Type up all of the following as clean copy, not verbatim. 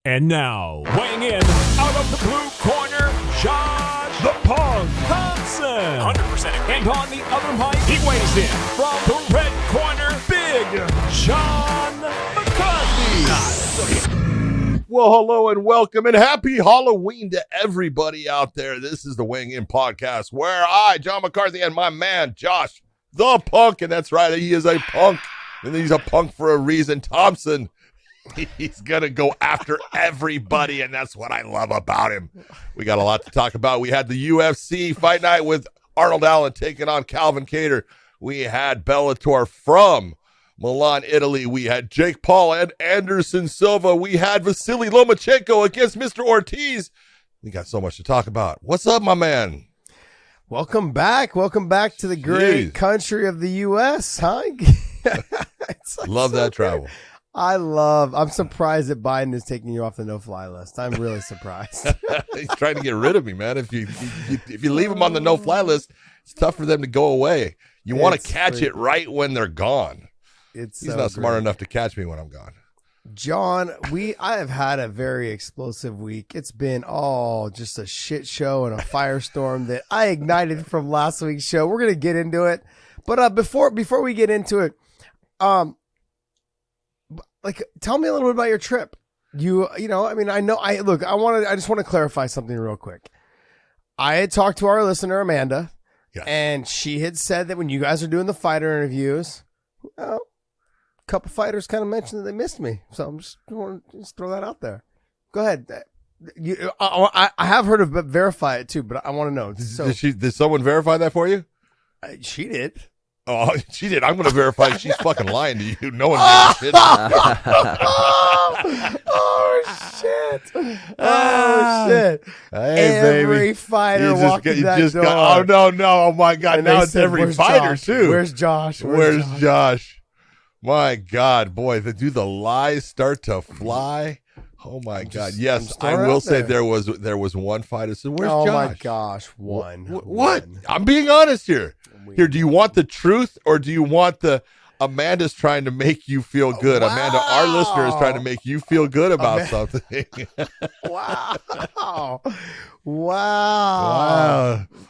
And now, weighing in out of the blue corner, Josh the Punk Thompson. 100%. And on the other mic, he weighs in from the red corner, Big John McCarthy. Well, hello and welcome and happy Halloween to everybody out there. This is the Weighing In Podcast where I, John McCarthy, and my man, Josh the Punk, and that's right, he is a punk, and he's a punk for a reason, Thompson. He's going to go after everybody, and that's what I love about him. We got a lot to talk about. We had the UFC fight night with Arnold Allen taking on Calvin Kattar. We had Bellator from Milan, Italy. We had Jake Paul and Anderson Silva. We had Vasily Lomachenko against Mr. Ortiz. We got so much to talk about. What's up, my man? Welcome back. Welcome back to the great country of the U.S., huh? Love that travel. I'm surprised that Biden is taking you off the no-fly list. I'm really surprised. He's trying to get rid of me, man. If you leave them on the no-fly list, it's tough for them to go away. You want to catch it right when they're gone. He's not smart enough to catch me when I'm gone. John, I have had a very explosive week. It's been just a shit show and a firestorm that I ignited from last week's show. We're gonna get into it, but before we get into it, tell me a little bit about your trip. I just want to clarify something real quick. I had talked to our listener, Amanda, and she had said that when you guys are doing the fighter interviews, a couple fighters kind of mentioned that they missed me. So I'm just want to throw that out there. Go ahead. I have heard of verify it too, but I want to know. So, did someone verify that for you? She did. Oh, she did. I'm going to verify she's fucking lying to you. No one did shit. Oh, shit. Oh, shit. Hey, every baby. fighter walking that door. Oh, no. Oh, my God. And now it's said, every fighter, Josh? too. Where's Josh? Where's Josh? My God, boy. Do the lies start to fly? Oh, my God. Yes, I will say there was one fighter. So where's Josh? Oh, my gosh. One. What? I'm being honest here. Here, do you want the truth or do you want the Amanda's trying to make you feel good? Wow. Amanda, our listener, is trying to make you feel good about something. Wow.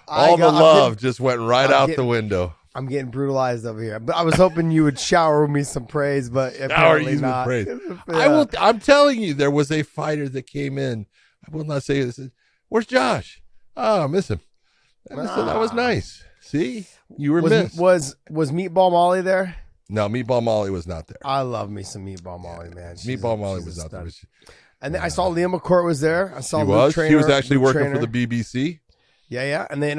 All the love just went right out the window. I'm getting brutalized over here. But I was hoping you would shower me some praise, but apparently not. Praise. Yeah. I'm telling you, there was a fighter that came in. I will not say this. Where's Josh? Oh, I miss him. So that was nice. See? You were missed. Was Meatball Molly there? No, Meatball Molly was not there. I love me some Meatball Molly, man. Meatball Molly was not there. And then I saw Liam McCourt was there. I saw he was actually working for the BBC. Yeah. And then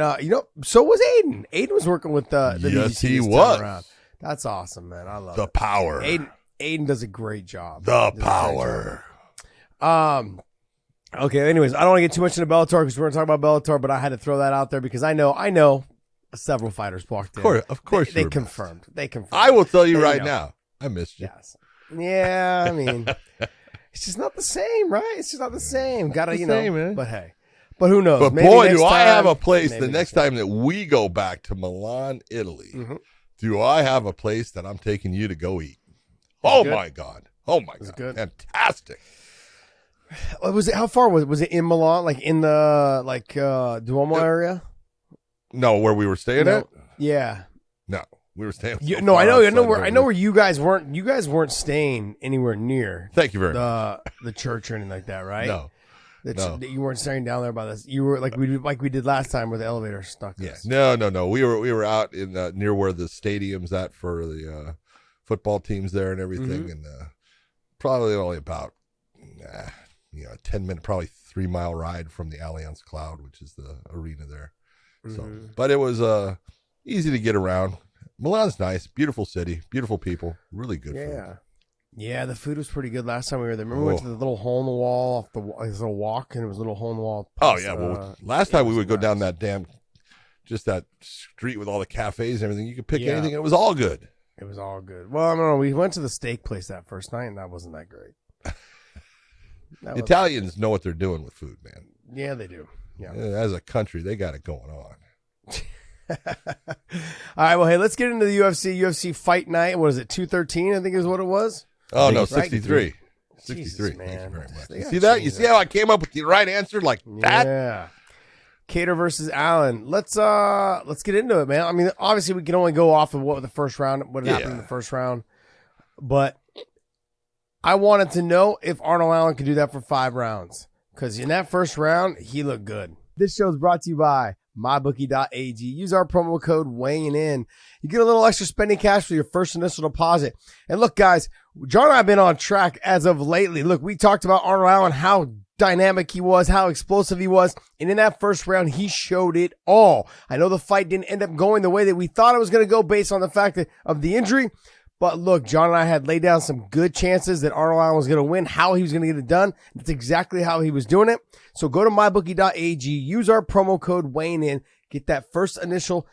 so was Aiden. Aiden was working with the BBC. Yes, he was. Around. That's awesome, man. I love the power. Aiden does a great job. The power. Okay. Anyways, I don't want to get too much into Bellator because we're going to talk about Bellator, but I had to throw that out there because I know. Several fighters walked in. Of course, they confirmed. They confirmed. I will tell you right now, I missed you. Yes. Yeah, I mean, it's just not the same, right? It's just not the same. Gotta, man. But who knows? But maybe boy, do I have a place maybe the next time that we go back to Milan, Italy. Mm-hmm. Do I have a place that I'm taking you to go eat? My God. Oh my God. Good. Fantastic. Was it? How far was it? Was it in Milan, like in the Duomo area? No, where we were staying at? Yeah. No, we were staying. I know where you guys weren't. You guys weren't staying anywhere near. Thank you very much. The church or anything like that, right? No. You weren't staying down there by this. You were like we did last time where the elevator stuck. Yeah. No. We were out in near where the stadium's at for the football teams there and everything, and probably only about 10-minute, probably 3-mile ride from the Allianz Cloud, which is the arena there. So, but it was easy to get around. Milan's nice, beautiful city, beautiful people, really good food. Yeah, the food was pretty good last time we were there. Remember we went to the little hole in the wall off the little walk, and it was a little hole in the wall. Well, last time we would go down that that street with all the cafes and everything. You could pick anything. It was all good. It was all good. Well, no, we went to the steak place that first night, and that wasn't that great. Italians know what they're doing with food, man. Yeah, they do. Yeah. As a country, they got it going on. All right, well, hey, let's get into the UFC fight night. What is it, 213, I think is what it was? Oh, no, 63. 63. Jesus, Thank you man. very much. They You gotta see that? You change see how I came up with the right answer like that? Yeah. Kattar versus Allen. Let's get into it, man. I mean, obviously we can only go off of what happened in the first round, but I wanted to know if Arnold Allen could do that for 5 rounds, because in that first round he looked good. This show is brought to you by mybookie.ag. Use our promo code weighing in. You get a little extra spending cash for your first initial deposit. And look, guys, John and I have been on track as of lately. Look, we talked about Arnold Allen, how dynamic he was, how explosive he was. And in that first round, he showed it all. I know the fight didn't end up going the way that we thought it was going to go based on the fact of the injury. But look, John and I had laid down some good chances that Arnold Allen was going to win, how he was going to get it done. That's exactly how he was doing it. So go to mybookie.ag, use our promo code weighing in, get that first initial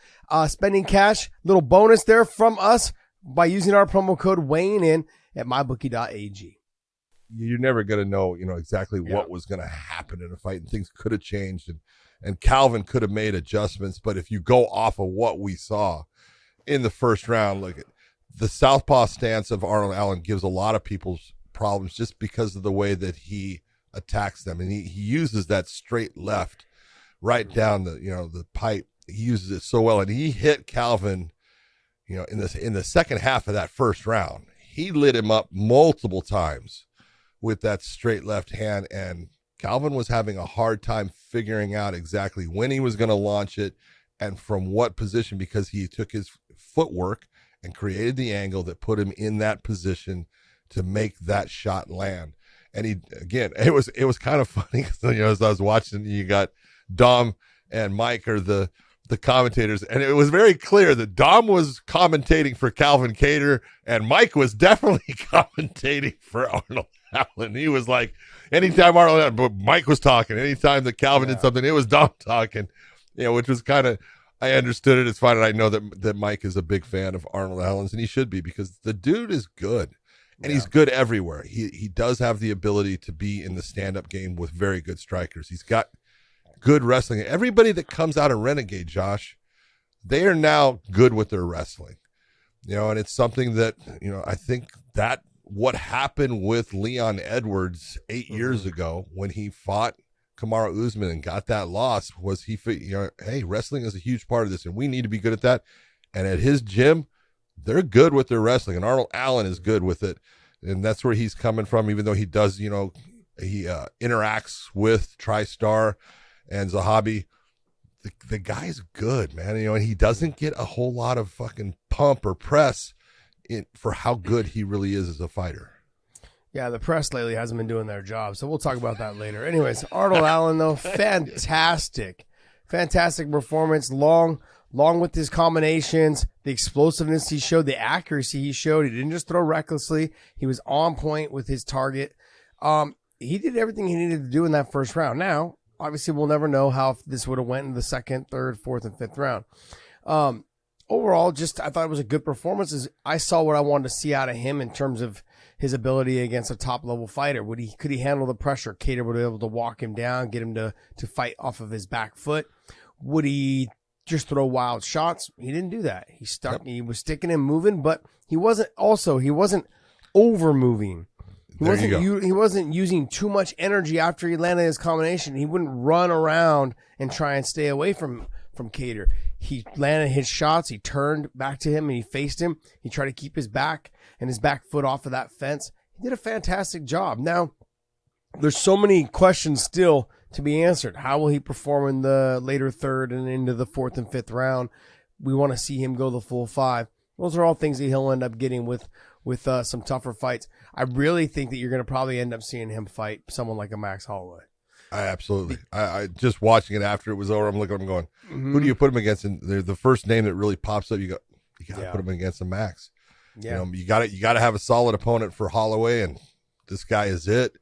spending cash, little bonus there from us by using our promo code weighing in at mybookie.ag. You're never going to know, exactly what was going to happen in a fight, and things could have changed, and Calvin could have made adjustments. But if you go off of what we saw in the first round, look at the southpaw stance of Arnold Allen gives a lot of people's problems just because of the way that he attacks them, and he uses that straight left right down the pipe. He uses it so well, and he hit Calvin, in the second half of that first round. He lit him up multiple times with that straight left hand, and Calvin was having a hard time figuring out exactly when he was going to launch it and from what position, because he took his footwork and created the angle that put him in that position to make that shot land. And it was kind of funny because, as I was watching, you got Dom and Mike are the commentators, and it was very clear that Dom was commentating for Calvin Kattar and Mike was definitely commentating for Arnold Allen. He was like, anytime Mike was talking, anytime that Calvin did something, it was Dom talking, which was kind of, I understood it. It's fine. And I know that Mike is a big fan of Arnold Allen's, and he should be, because the dude is good, and he's good everywhere. He does have the ability to be in the stand-up game with very good strikers. He's got good wrestling. Everybody that comes out of Renegade, Josh, they are now good with their wrestling, and it's something that, I think that what happened with Leon Edwards 8 years ago when he fought Kamaru Usman and got that loss was hey, wrestling is a huge part of this, and we need to be good at that. And at his gym, they're good with their wrestling, and Arnold Allen is good with it, and that's where he's coming from. Even though he does, he interacts with TriStar and Zahabi, the guy's good, man. And he doesn't get a whole lot of fucking pump or press for how good he really is as a fighter. Yeah, the press lately hasn't been doing their job, so we'll talk about that later. Anyways, Arnold Allen, though, fantastic performance, long with his combinations, the explosiveness he showed, the accuracy he showed. He didn't just throw recklessly. He was on point with his target. He did everything he needed to do in that first round. Now, obviously, we'll never know how this would have went in the second, third, fourth, and fifth round. Overall, I thought it was a good performance. I saw what I wanted to see out of him in terms of his ability against a top-level fighter. Could he handle the pressure? Kattar would be able to walk him down, get him to fight off of his back foot. Would he just throw wild shots? He didn't do that. He was sticking and moving, but he wasn't over-moving. He wasn't using too much energy after he landed his combination. He wouldn't run around and try and stay away from Kattar. He landed his shots. He turned back to him and he faced him. He tried to keep his back and his back foot off of that fence. He did a fantastic job. Now, there's so many questions still to be answered. How will he perform in the later third and into the fourth and fifth round? We want to see him go the full 5. Those are all things that he'll end up getting with some tougher fights. I really think that you're going to probably end up seeing him fight someone like a Max Holloway. Absolutely. I just watching it after it was over, I'm looking at him going, who do you put him against? And the first name that really pops up, you got to put him against a Max. Yeah. You got to have a solid opponent for Holloway, and this guy is it.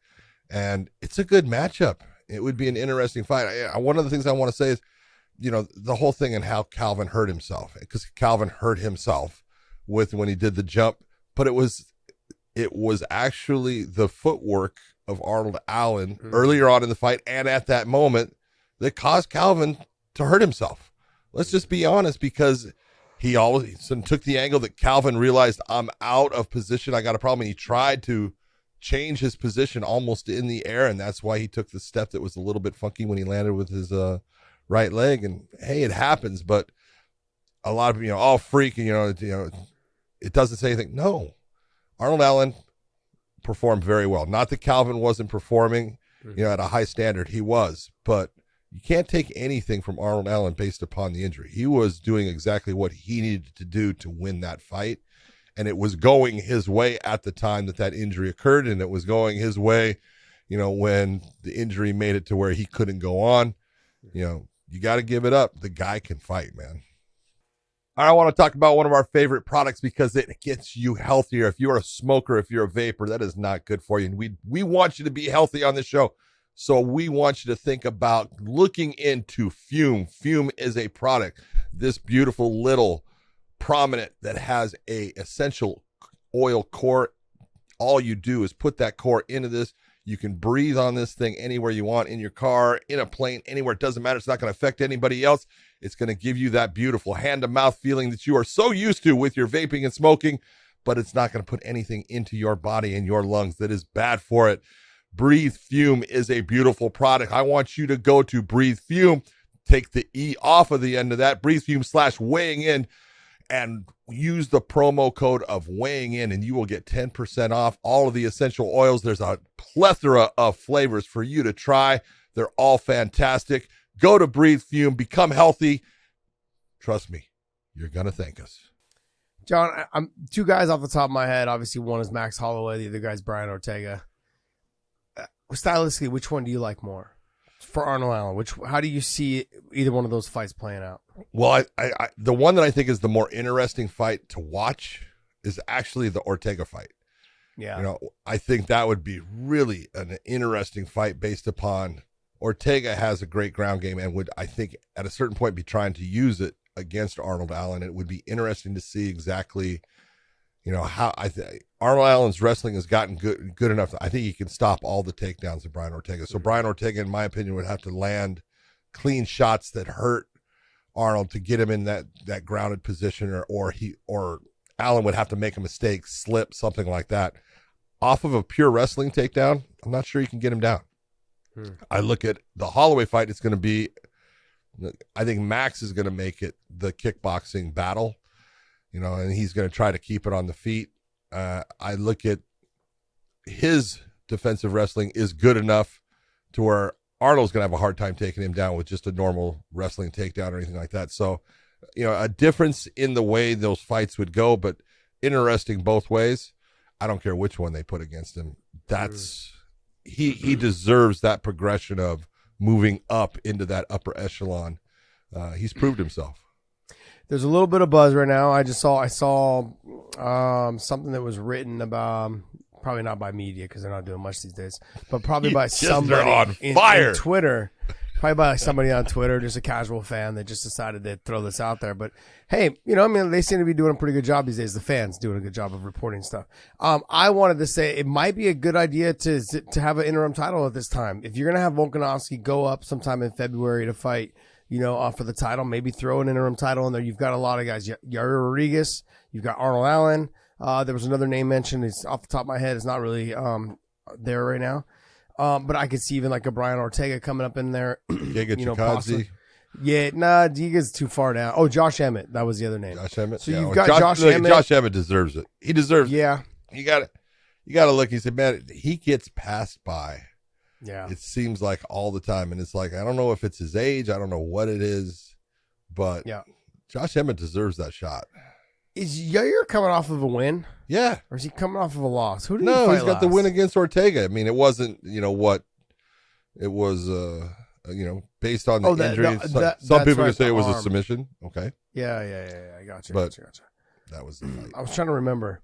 And it's a good matchup. It would be an interesting fight. One of the things I want to say is, the whole thing and how Calvin hurt himself, because Calvin hurt himself when he did the jump, but it was actually the footwork of Arnold Allen earlier on in the fight and at that moment that caused Calvin to hurt himself. Let's just be honest, because he always took the angle that Calvin realized, I'm out of position, I got a problem, and he tried to change his position almost in the air, and that's why he took the step that was a little bit funky when he landed with his right leg. And hey, it happens, but a lot of all freak, and it doesn't say anything. No, Arnold Allen performed very well. Not that Calvin wasn't performing, at a high standard. He was, but you can't take anything from Arnold Allen based upon the injury. He was doing exactly what he needed to do to win that fight. And it was going his way at the time that injury occurred. And it was going his way, when the injury made it to where he couldn't go on. You got to give it up. The guy can fight, man. I want to talk about one of our favorite products because it gets you healthier. If you're a smoker, if you're a vapor, that is not good for you. And we want you to be healthy on this show. So we want you to think about looking into Fume. Fume is a product, this beautiful little prominent that has a essential oil core. All you do is put that core into this. You can breathe on this thing anywhere you want, in your car, in a plane, anywhere. It doesn't matter. It's not going to affect anybody else. It's going to give you that beautiful hand-to-mouth feeling that you are so used to with your vaping and smoking, but it's not going to put anything into your body and your lungs that is bad for it. Breathe Fume is a beautiful product. I want you to go to Breathe Fume, take the E off of the end of that, Breathe Fume /weighing in, and use the promo code of weighing in, and you will get 10% off all of the essential oils. There's a plethora of flavors for you to try. They're all fantastic. Go to Breathe Fume, become healthy. Trust me, you're going to thank us. John, I'm two guys off the top of my head. Obviously, one is Max Holloway. The other guy's Brian Ortega. Stylistically, which one do you like more? For Arnold Allen, how do you see either one of those fights playing out? Well, I the one that I think is the more interesting fight to watch is actually the Ortega fight. Yeah. I think that would be really an interesting fight based upon Ortega has a great ground game and would, I think, at a certain point be trying to use it against Arnold Allen. It would be interesting to see exactly, how Arnold Allen's wrestling has gotten good enough. I think he can stop all the takedowns of Brian Ortega. So Brian Ortega, in my opinion, would have to land clean shots that hurt Arnold to get him in that grounded position, or Allen would have to make a mistake, slip, something like that. Off of a pure wrestling takedown, I'm not sure you can get him down. I look at the Holloway fight, it's going to be, I think Max is going to make it the kickboxing battle, and he's going to try to keep it on the feet. I look at his defensive wrestling is good enough to where Arnold's going to have a hard time taking him down with just a normal wrestling takedown or anything like that. So, a difference in the way those fights would go, but interesting both ways. I don't care which one they put against him. That's he deserves that progression of moving up into that upper echelon. He's proved himself. There's a little bit of buzz right now. I saw something that was written about, probably not by media because they're not doing much these days, but probably by somebody on fire. In Twitter. Probably by somebody on Twitter, just a casual fan that just decided to throw this out there. But hey, they seem to be doing a pretty good job these days. The fans doing a good job of reporting stuff. I wanted to say it might be a good idea to have an interim title at this time. If you're gonna have Volkanovski go up sometime in February to fight, for the title, maybe throw an interim title in there. You've got a lot of guys. Yair Rodriguez. You've got Arnold Allen. There was another name mentioned. It's off the top of my head. It's not really there right now. But I could see even like a Brian Ortega coming up in there. Giga Chikadze. Yeah, nah, Giga's too far down. Oh, Josh Emmett. That was the other name. Josh Emmett. So you've got Josh Emmett. Josh Emmett deserves it. He deserves it. Yeah. You got to look. He said, man, he gets passed by. Yeah. It seems like all the time. And it's like, I don't know if it's his age. I don't know what it is. But yeah, Josh Emmett deserves that shot. Is Yair coming off of a win? Yeah. Or is he coming off of a loss? Who did he No, fight he's got last? the win against Ortega. I mean, it wasn't, what it was, based on the injury. Some people can say it was a submission. Okay. Yeah. I got you. But that was the fight. I was trying to remember.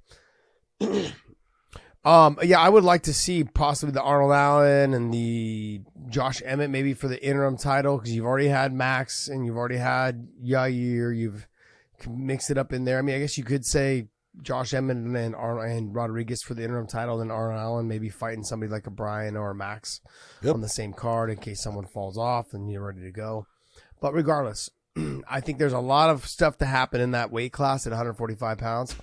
I would like to see possibly the Arnold Allen and the Josh Emmett maybe for the interim title, because you've already had Max and you've already had Yair. You've mixed it up in there. I mean, I guess you could say Josh Emmett and Arnold and Rodriguez for the interim title, then Arnold Allen maybe fighting somebody like a Brian or a Max on the same card in case someone falls off and you're ready to go. But regardless, I think there's a lot of stuff to happen in that weight class at 145 pounds.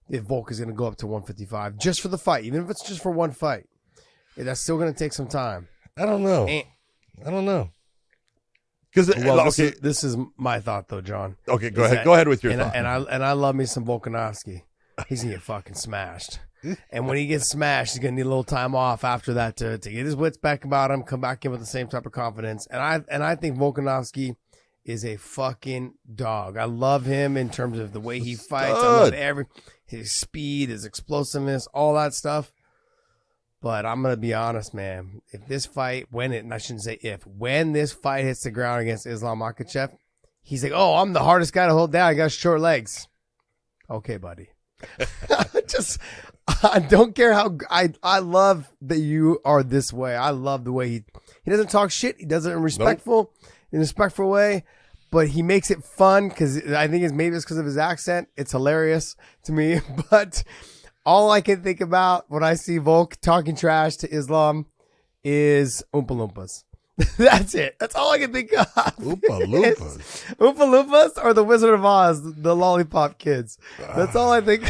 if Volk is going to go up to 155 just for the fight, even if it's just for one fight. That's still going to take some time. I don't know. I don't know. Because this is my thought though, John. Okay, go ahead. Go ahead with your thought. And I love me some Volkanovski. He's gonna get fucking smashed. And when he gets smashed, he's gonna need a little time off after that to get his wits back about him, come back in with the same type of confidence. And I think Volkanovski is a fucking dog. I love him in terms of the way he fights. I love his speed, his explosiveness, all that stuff. But I'm gonna be honest, man. If this fight, when this fight hits the ground against Islam Makhachev, he's like, "Oh, I'm the hardest guy to hold down. I got short legs." Okay, buddy. I don't care how I love that you are this way. I love the way he doesn't talk shit. He does it in a respectful way, but he makes it fun because I think maybe it's because of his accent. It's hilarious to me, but. All I can think about when I see Volk talking trash to Islam is Oompa Loompas. That's it. That's all I can think of. Oompa Loompas. Oompa Loompas or the Wizard of Oz, the lollipop kids. That's all I think.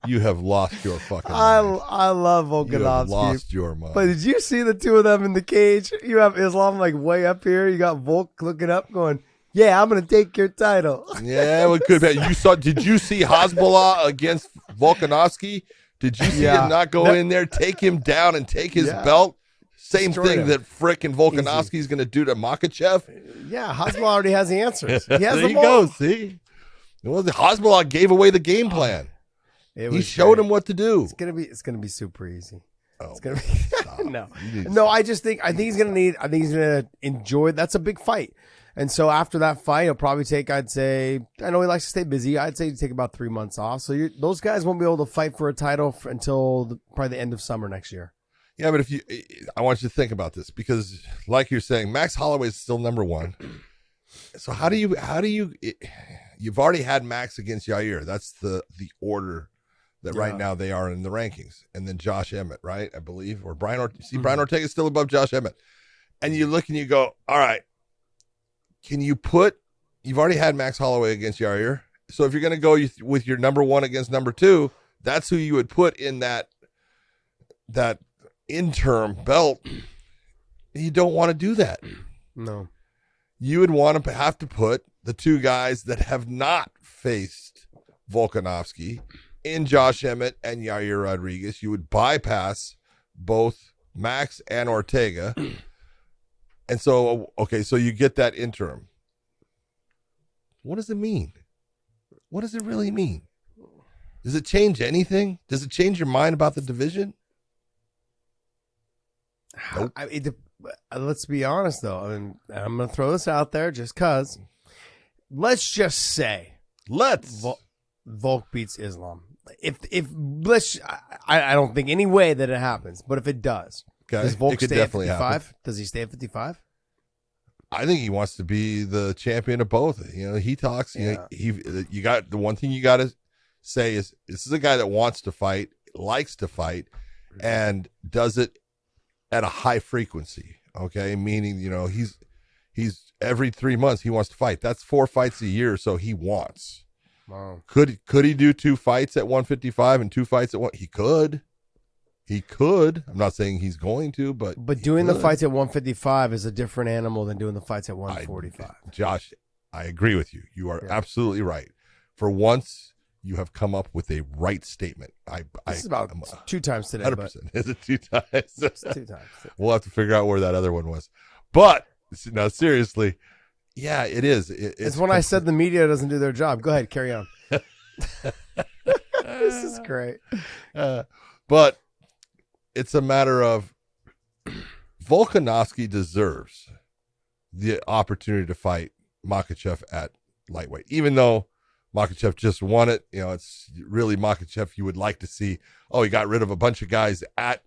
You have lost your fucking mind. I love Volkanovski. You have lost your mind. But did you see the two of them in the cage? You have Islam like way up here. You got Volk looking up going, "Yeah, I'm gonna take your title." Yeah, it could be. Did you see Hezbollah against Volkanovski? Did you see him not go in there, take him down, and take his belt? Same thing that frickin' Volkanovski is gonna do to Makhachev. Yeah, Hezbollah already has the answers. He has there you go. See, Hezbollah gave away the game plan. He showed him what to do. It's gonna be super easy. Oh, it's gonna be no. I think he's gonna enjoy. That's a big fight. And so after that fight, he'll probably take, I'd say, I know he likes to stay busy. I'd say he'd take about 3 months off. So those guys won't be able to fight for a title until probably the end of summer next year. Yeah, but I want you to think about this because, like you're saying, Max Holloway is still number one. So how do you? You've already had Max against Yair. That's the order that right now they are in the rankings, and then Josh Emmett, right? I believe, or Brian Ortega. Brian Ortega is still above Josh Emmett, and you look and you go, all right. Can you you've already had Max Holloway against Yair. So if you're going to go with your number one against number two, that's who you would put in that interim belt. You don't want to do that. No. You would want to have to put the two guys that have not faced Volkanovski in Josh Emmett and Yair Rodriguez. You would bypass both Max and Ortega. And so, so you get that interim. What does it mean? What does it really mean? Does it change anything? Does it change your mind about the division? Nope. Let's be honest, though. I mean, I'm going to throw this out there just because. Let's just say. Volk beats Islam. I don't think any way that it happens, but if it does. Okay. Does Volk stay at 55? Happen. Does he stay at 55? I think he wants to be the champion of both. He talks. You got the one thing you got to say is this is a guy that wants to fight, likes to fight, and does it at a high frequency. Okay, meaning he's every 3 months he wants to fight. That's 4 fights a year, so he wants. Wow. Could he do 2 fights at 155 and 2 fights at 1? He could. He could. I'm not saying he's going to, but doing the fights at 155 is a different animal than doing the fights at 145. Josh, I agree with you. You are absolutely right. For once, you have come up with a right statement. This is about 2 times today. 100%. Is it 2 times? It's 2 times. We'll have to figure out where that other one was. But no, seriously, yeah, it is. It's when I said the media doesn't do their job. Go ahead, carry on. This is great. But it's a matter of Volkanovski deserves the opportunity to fight Makhachev at lightweight, even though Makhachev just won it. It's really Makhachev you would like to see. Oh, he got rid of a bunch of guys at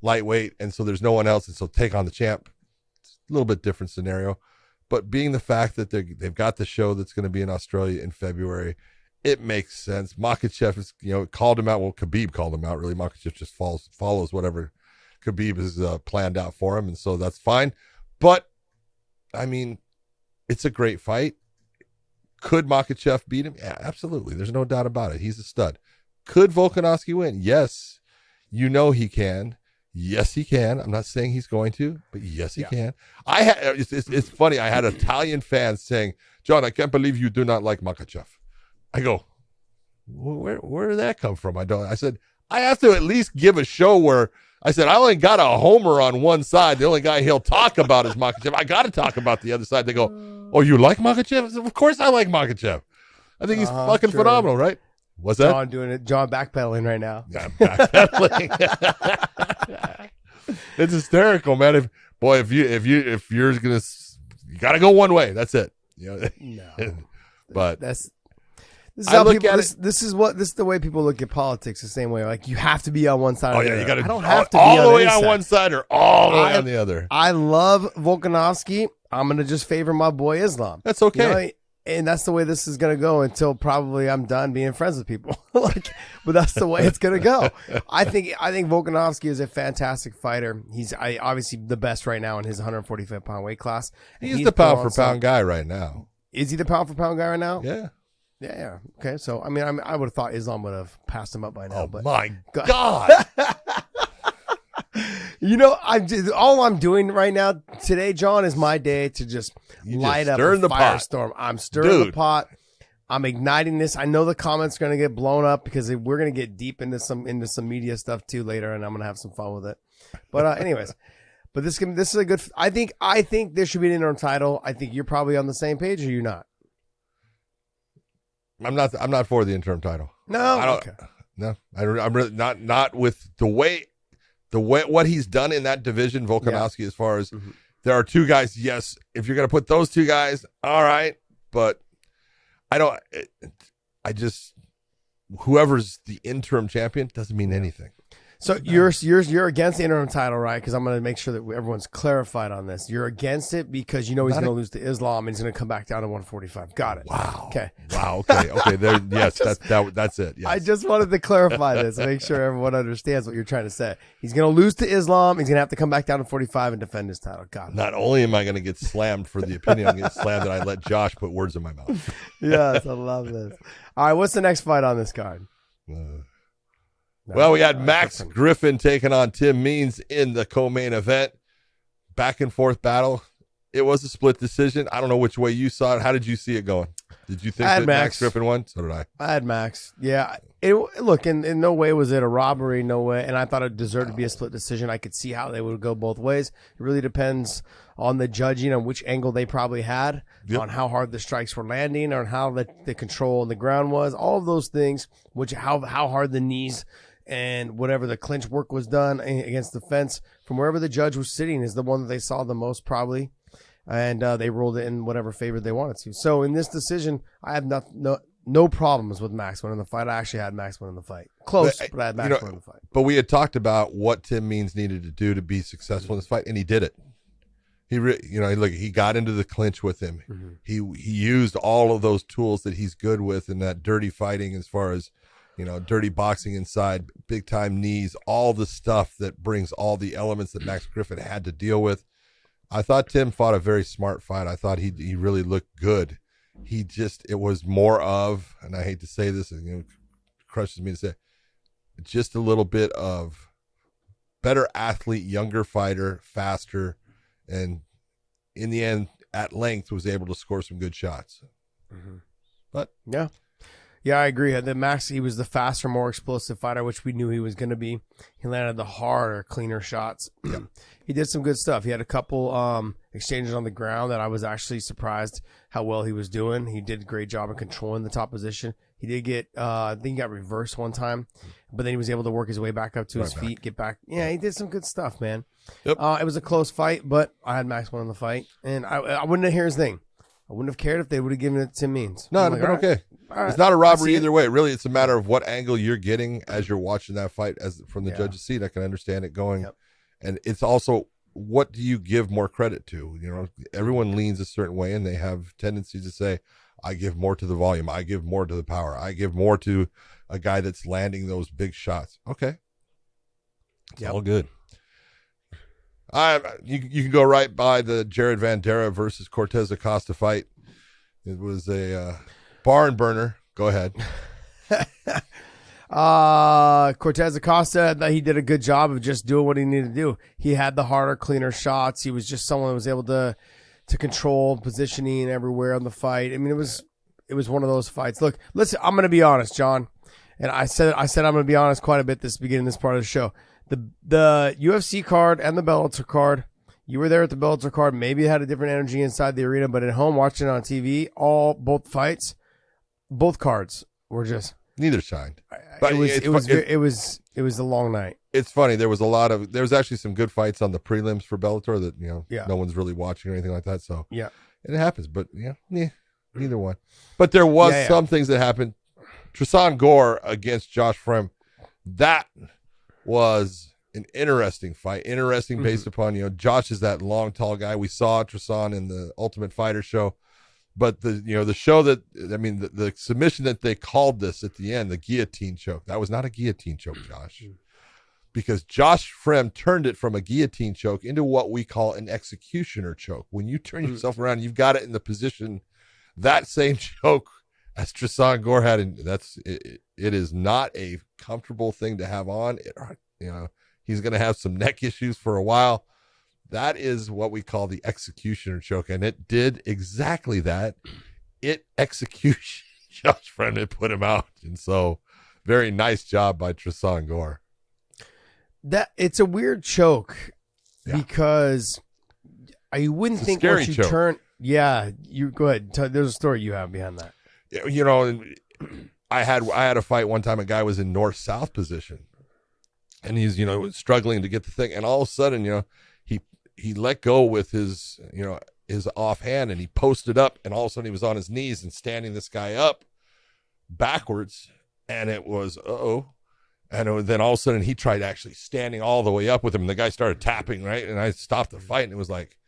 lightweight, and so there's no one else, and so take on the champ. It's a little bit different scenario. But being the fact that they've got the show that's going to be in Australia in February, it makes sense. Makhachev is, called him out. Well, Khabib called him out. Really, Makhachev just follows whatever Khabib has planned out for him, and so that's fine. But I mean, it's a great fight. Could Makhachev beat him? Yeah, absolutely. There's no doubt about it. He's a stud. Could Volkanovski win? Yes. He can. Yes, he can. I'm not saying he's going to, but yes, he can. It's funny. I had Italian fans saying, John, I can't believe you do not like Makhachev. I go, where did that come from? I said, I have to at least give a show where I said, I only got a homer on one side. The only guy he'll talk about is Makhachev. I got to talk about the other side. They go, oh, you like Makhachev? I said, of course I like Makhachev. I think he's fucking phenomenal, right? What's that? John backpedaling right now. Yeah, backpedaling. It's hysterical, man. If you're gonna, you gotta go one way. That's it. No, but this is how people. This is the way people look at politics. The same way, like you have to be on one side. Oh or the yeah, other. you got to. I don't have to all be the on way any on side. one side or all the way on the other. I love Volkanovski. I'm gonna just favor my boy Islam. That's okay. And that's the way this is going to go until probably I'm done being friends with people. But that's the way it's going to go. I think Volkanovski is a fantastic fighter. He's obviously the best right now in his 145-pound weight class. He's the pound-for-pound guy right now. Is he the pound-for-pound guy right now? Yeah. Yeah. Okay. So, I mean, I would have thought Islam would have passed him up by now. Oh, but my God. All I'm doing right now today, John, is my day to just light up a firestorm. I'm stirring the pot. I'm igniting this. I know the comments are going to get blown up because we're going to get deep into some media stuff too later, and I'm going to have some fun with it. But anyways, this is a good. I think there should be an interim title. I think you're probably on the same page, or you're not. I'm not for the interim title. No, I don't. Okay. No, I'm really not with the way what he's done in that division, Volkanovski, as far as there are two guys. Yes, if you're going to put those two guys, all right. But whoever's the interim champion doesn't mean anything. So you're against the interim title, right? Because I'm going to make sure that everyone's clarified on this. You're against it because he's going to lose to Islam and he's going to come back down to 145. Got it. Wow. Okay. Wow. Okay. There. Yes. That's it. Yes. I just wanted to clarify this, make sure everyone understands what you're trying to say. He's going to lose to Islam. He's going to have to come back down to 45 and defend his title. Got it. Not only am I going to get slammed for the opinion, I'm going to get slammed that I let Josh put words in my mouth. Yes, I love this. All right, what's the next fight on this card? Well, we had Max Griffin taking on Tim Means in the co-main event. Back and forth battle. It was a split decision. I don't know which way you saw it. How did you see it going? Did you think that Max Griffin won? So did I. I had Max. Yeah. Look, in no way was it a robbery. No way. And I thought it deserved to be a split decision. I could see how they would go both ways. It really depends on the judging on which angle they probably had, on how hard the strikes were landing, or on how the control on the ground was. All of those things, how hard the knees and whatever the clinch work was done against the fence from wherever the judge was sitting is the one that they saw the most probably. And they ruled it in whatever favor they wanted to. So in this decision, I have no problems with Max winning the fight. I actually had Max winning the fight. Close, but I had Max winning the fight. But we had talked about what Tim Means needed to do to be successful in this fight, and he did it. He got into the clinch with him. Mm-hmm. He used all of those tools that he's good with in that dirty fighting, as far as dirty boxing inside, big time knees, all the stuff that brings all the elements that Max Griffin had to deal with. I thought Tim fought a very smart fight. I thought he really looked good. It was more of, and I hate to say this, it crushes me to say, just a little bit of better athlete, younger fighter, faster, and in the end, at length, was able to score some good shots. Mm-hmm. But yeah, I agree. The Max, he was the faster, more explosive fighter, which we knew he was going to be. He landed the harder, cleaner shots. Yeah. He did some good stuff. He had a couple exchanges on the ground that I was actually surprised how well he was doing. He did a great job of controlling the top position. He did get, I think he got reversed one time, but then he was able to work his way back up to his feet, get back. Yeah, he did some good stuff, man. Yep. It was a close fight, but I had Max winning the fight, and I wouldn't have, here's the thing. I wouldn't have cared if they would have given it to Tim Means. No, but okay. Right. It's not a robbery either way. Really, it's a matter of what angle you're getting as you're watching that fight from the judge's seat. I can understand it going. Yep. And it's also, what do you give more credit to? Everyone leans a certain way, and they have tendencies to say, I give more to the volume. I give more to the power. I give more to a guy that's landing those big shots. Okay. It's all good. You can go right by the Jared Vandera versus Cortez Acosta fight. It was a barn burner. Go ahead. Cortez Acosta, he did a good job of just doing what he needed to do. He had the harder, cleaner shots. He was just someone that was able to control positioning everywhere on the fight. I mean, it was one of those fights. Look, listen, I'm going to be honest, John. And I said I'm going to be honest quite a bit beginning this part of the show. The UFC card and the Bellator card, you were there at the Bellator card. Maybe it had a different energy inside the arena, but at home watching it on TV, both fights, both cards were just neither shined. But it was a long night. It's funny. There was actually some good fights on the prelims for Bellator that no one's really watching or anything like that. So yeah, it happens. But neither one. But there was some things that happened. Tristan Gore against Josh Frem. That was an interesting fight. Interesting based upon Josh is that long, tall guy. We saw Tristan in the Ultimate Fighter show. But the show the submission that they called this at the end, the guillotine choke, that was not a guillotine choke, Josh, because Josh Frem turned it from a guillotine choke into what we call an executioner choke. When you turn yourself around, you've got it in the position, that same choke as Tristan Gore had, and it is not a comfortable thing to have on. He's going to have some neck issues for a while. That is what we call the executioner choke, and it did exactly that. It execution Josh Frem had put him out, and so very nice job by Tristan Gore. That it's a weird choke because I wouldn't think once you choke. turn. Yeah, you go ahead. There's a story you have behind that. I had a fight one time. A guy was in north-south position, and he's struggling to get the thing, and all of a sudden he let go with his offhand, and he posted up, and all of a sudden he was on his knees and standing this guy up backwards, and it was and then all of a sudden he tried actually standing all the way up with him, and the guy started tapping, right? And I stopped the fight, and it was like,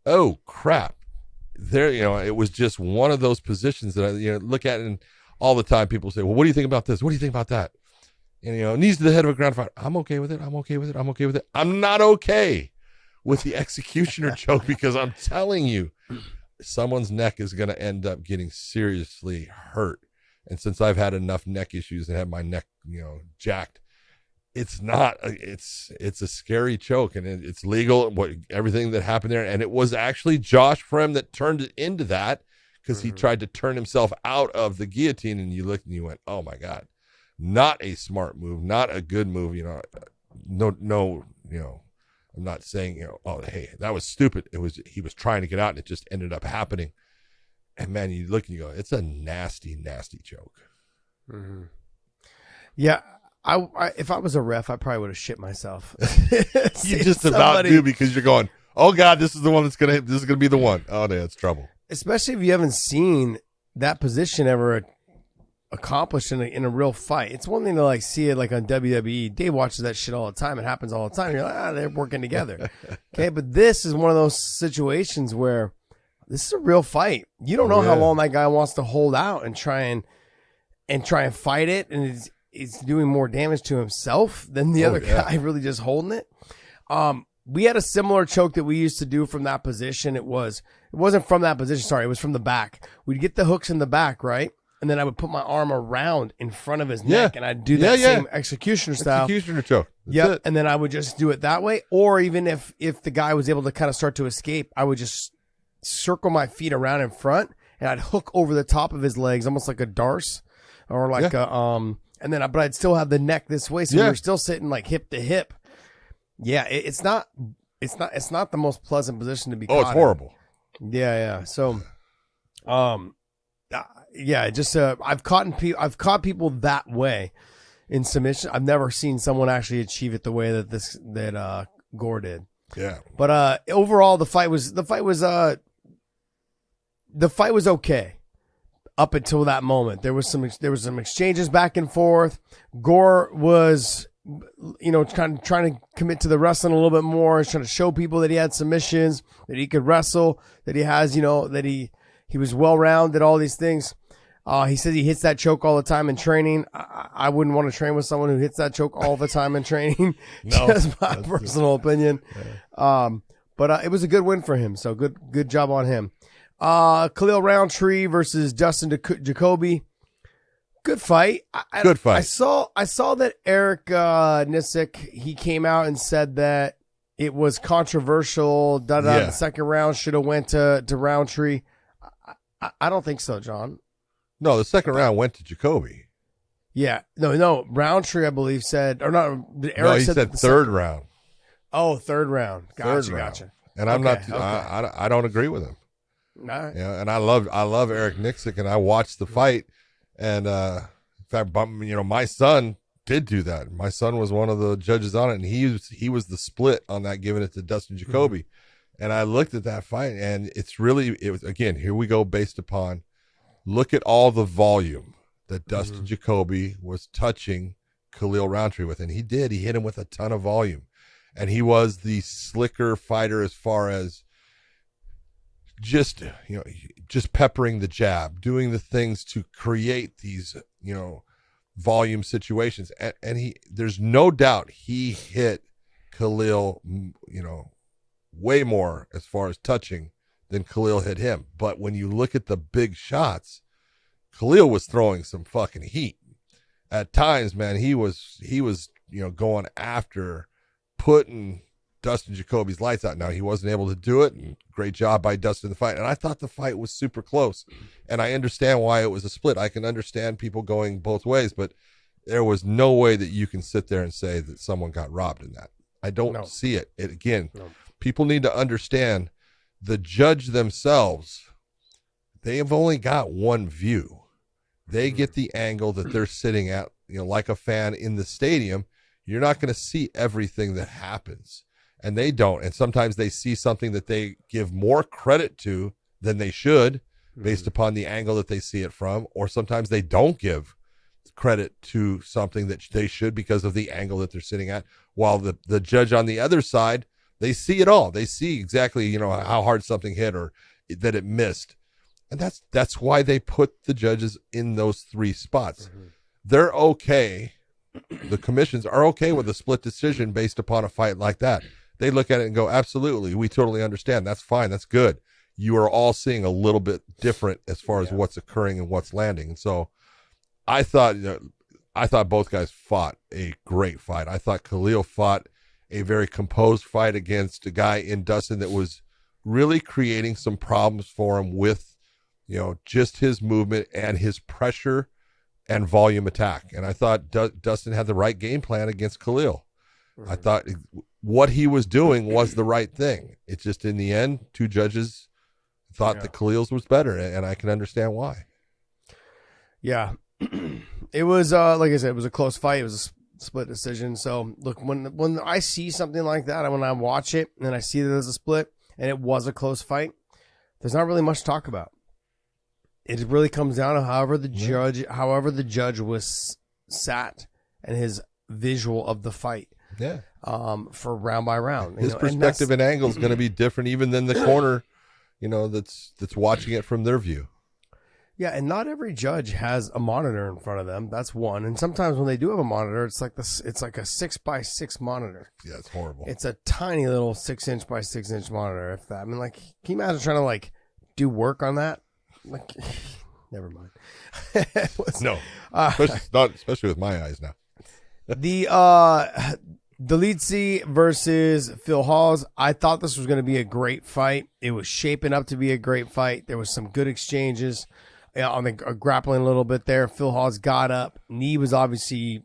oh crap. There, it was just one of those positions that I look at, and all the time people say, well, what do you think about this? What do you think about that? And knees to the head of a ground fight. I'm okay with it. I'm okay with it. I'm okay with it. I'm not okay with the executioner choke, because I'm telling you, someone's neck is going to end up getting seriously hurt. And since I've had enough neck issues and had my neck, jacked, it's a scary choke, and it's legal. Everything that happened there. And it was actually Josh Frem that turned it into that, because he tried to turn himself out of the guillotine, and you looked and you went, oh my God, not a smart move, not a good move. No, I'm not saying, oh, hey, that was stupid. He was trying to get out, and it just ended up happening. And man, you look and you go, it's a nasty, nasty choke. Mm-hmm. Yeah. If I was a ref, I probably would have shit myself. You just about do, because you're going, oh God, this is the one this is gonna be the one. Oh yeah, it's trouble. Especially if you haven't seen that position ever accomplished in a real fight. It's one thing to see it on WWE. Dave watches that shit all the time. It happens all the time. You're like, they're working together. Okay, but this is one of those situations where this is a real fight. You don't know how long that guy wants to hold out and try and fight it, and he's doing more damage to himself than the other guy really just holding it. We had a similar choke that we used to do from that position. It wasn't from that position. Sorry, it was from the back. We'd get the hooks in the back, right? And then I would put my arm around in front of his neck, and I'd do that same executioner style. Executioner choke. Yep. And then I would just do it that way. Or even if the guy was able to kind of start to escape, I would just circle my feet around in front, and I'd hook over the top of his legs, almost like a darce, or like and then but I'd still have the neck this way, so we were still sitting hip to hip. Yeah, it's not the most pleasant position to be. Oh, it's horrible. Yeah. So, just I've caught people that way in submission. I've never seen someone actually achieve it the way that Gore did. Yeah. But overall, the fight was okay up until that moment. There was some exchanges back and forth. Gore was kind of trying to commit to the wrestling a little bit more. He's trying to show people that he had submissions, that he could wrestle, that he has, that he was well-rounded, all these things. He says he hits that choke all the time in training. I wouldn't want to train with someone who hits that choke all the time in training. No, just my personal opinion. Yeah. But it was a good win for him. So good job on him. Khalil Roundtree versus Dustin Jacoby. Good fight. Good fight. I saw that Eric Nissick, he came out and said that it was controversial. The second round should have went to Roundtree. I don't think so, John. No, the second round went to Jacoby. Yeah. No. Roundtree, I believe, said, or not. Eric no, he said third round. Oh, third round. Gotcha. And I'm not. I don't agree with him. All right. Yeah, and I love Eric Nissick, and I watched the fight, and in fact, my son did do that. My son was one of the judges on it, and he was the split on that, giving it to Dustin Jacoby. And I looked at that fight, and it was again, here we go, based upon, look at all the volume that Dustin Jacoby was touching Khalil Roundtree with, and he hit him with a ton of volume, and he was the slicker fighter as far as just peppering the jab, doing the things to create these, volume situations. And there's no doubt he hit Khalil, way more as far as touching than Khalil hit him. But when you look at the big shots, Khalil was throwing some fucking heat. At times, man, he was going after putting Dustin Jacoby's lights out. Now, he wasn't able to do it, and great job by Dustin in the fight. And I thought the fight was super close, and I understand why it was a split. I can understand people going both ways, but there was no way that you can sit there and say that someone got robbed in that. I don't see it. People need to understand the judge themselves, they have only got one view. They get the angle that they're sitting at, like a fan in the stadium. You're not going to see everything that happens. And they don't. And sometimes they see something that they give more credit to than they should based upon the angle that they see it from. Or sometimes they don't give credit to something that they should because of the angle that they're sitting at. While the judge on the other side, they see it all. They see exactly, how hard something hit or that it missed. And that's why they put the judges in those three spots. They're okay. The commissions are okay with a split decision based upon a fight like that. They look at it and go, absolutely, we totally understand. That's fine. That's good. You are all seeing a little bit different as far as what's occurring and what's landing. And so I thought both guys fought a great fight. I thought Khalil fought a very composed fight against a guy in Dustin that was really creating some problems for him with, just his movement and his pressure and volume attack. And I thought Dustin had the right game plan against Khalil. I thought what he was doing was the right thing. It's just in the end, two judges thought that Khalil's was better, and I can understand why. Yeah. It was, like I said, it was a close fight. It was a split decision. So, look, when I see something like that, when I watch it and I see that there's a split and it was a close fight, there's not really much to talk about. It really comes down to however the judge was sat and his visual of the fight. Yeah. For round by round. His perspective and angle is going to be different even than the corner, that's watching it from their view. Yeah, and not every judge has a monitor in front of them. That's one. And sometimes when they do have a monitor, it's like a 6x6 monitor. Yeah, it's horrible. It's a tiny little 6-inch by 6-inch monitor. If that, can you imagine trying to do work on that? Never mind. No, especially with my eyes now. Delizzi versus Phil Hawes. I thought this was going to be a great fight. It was shaping up to be a great fight. There was some good exchanges on the grappling a little bit there. Phil Hawes got up. Knee was obviously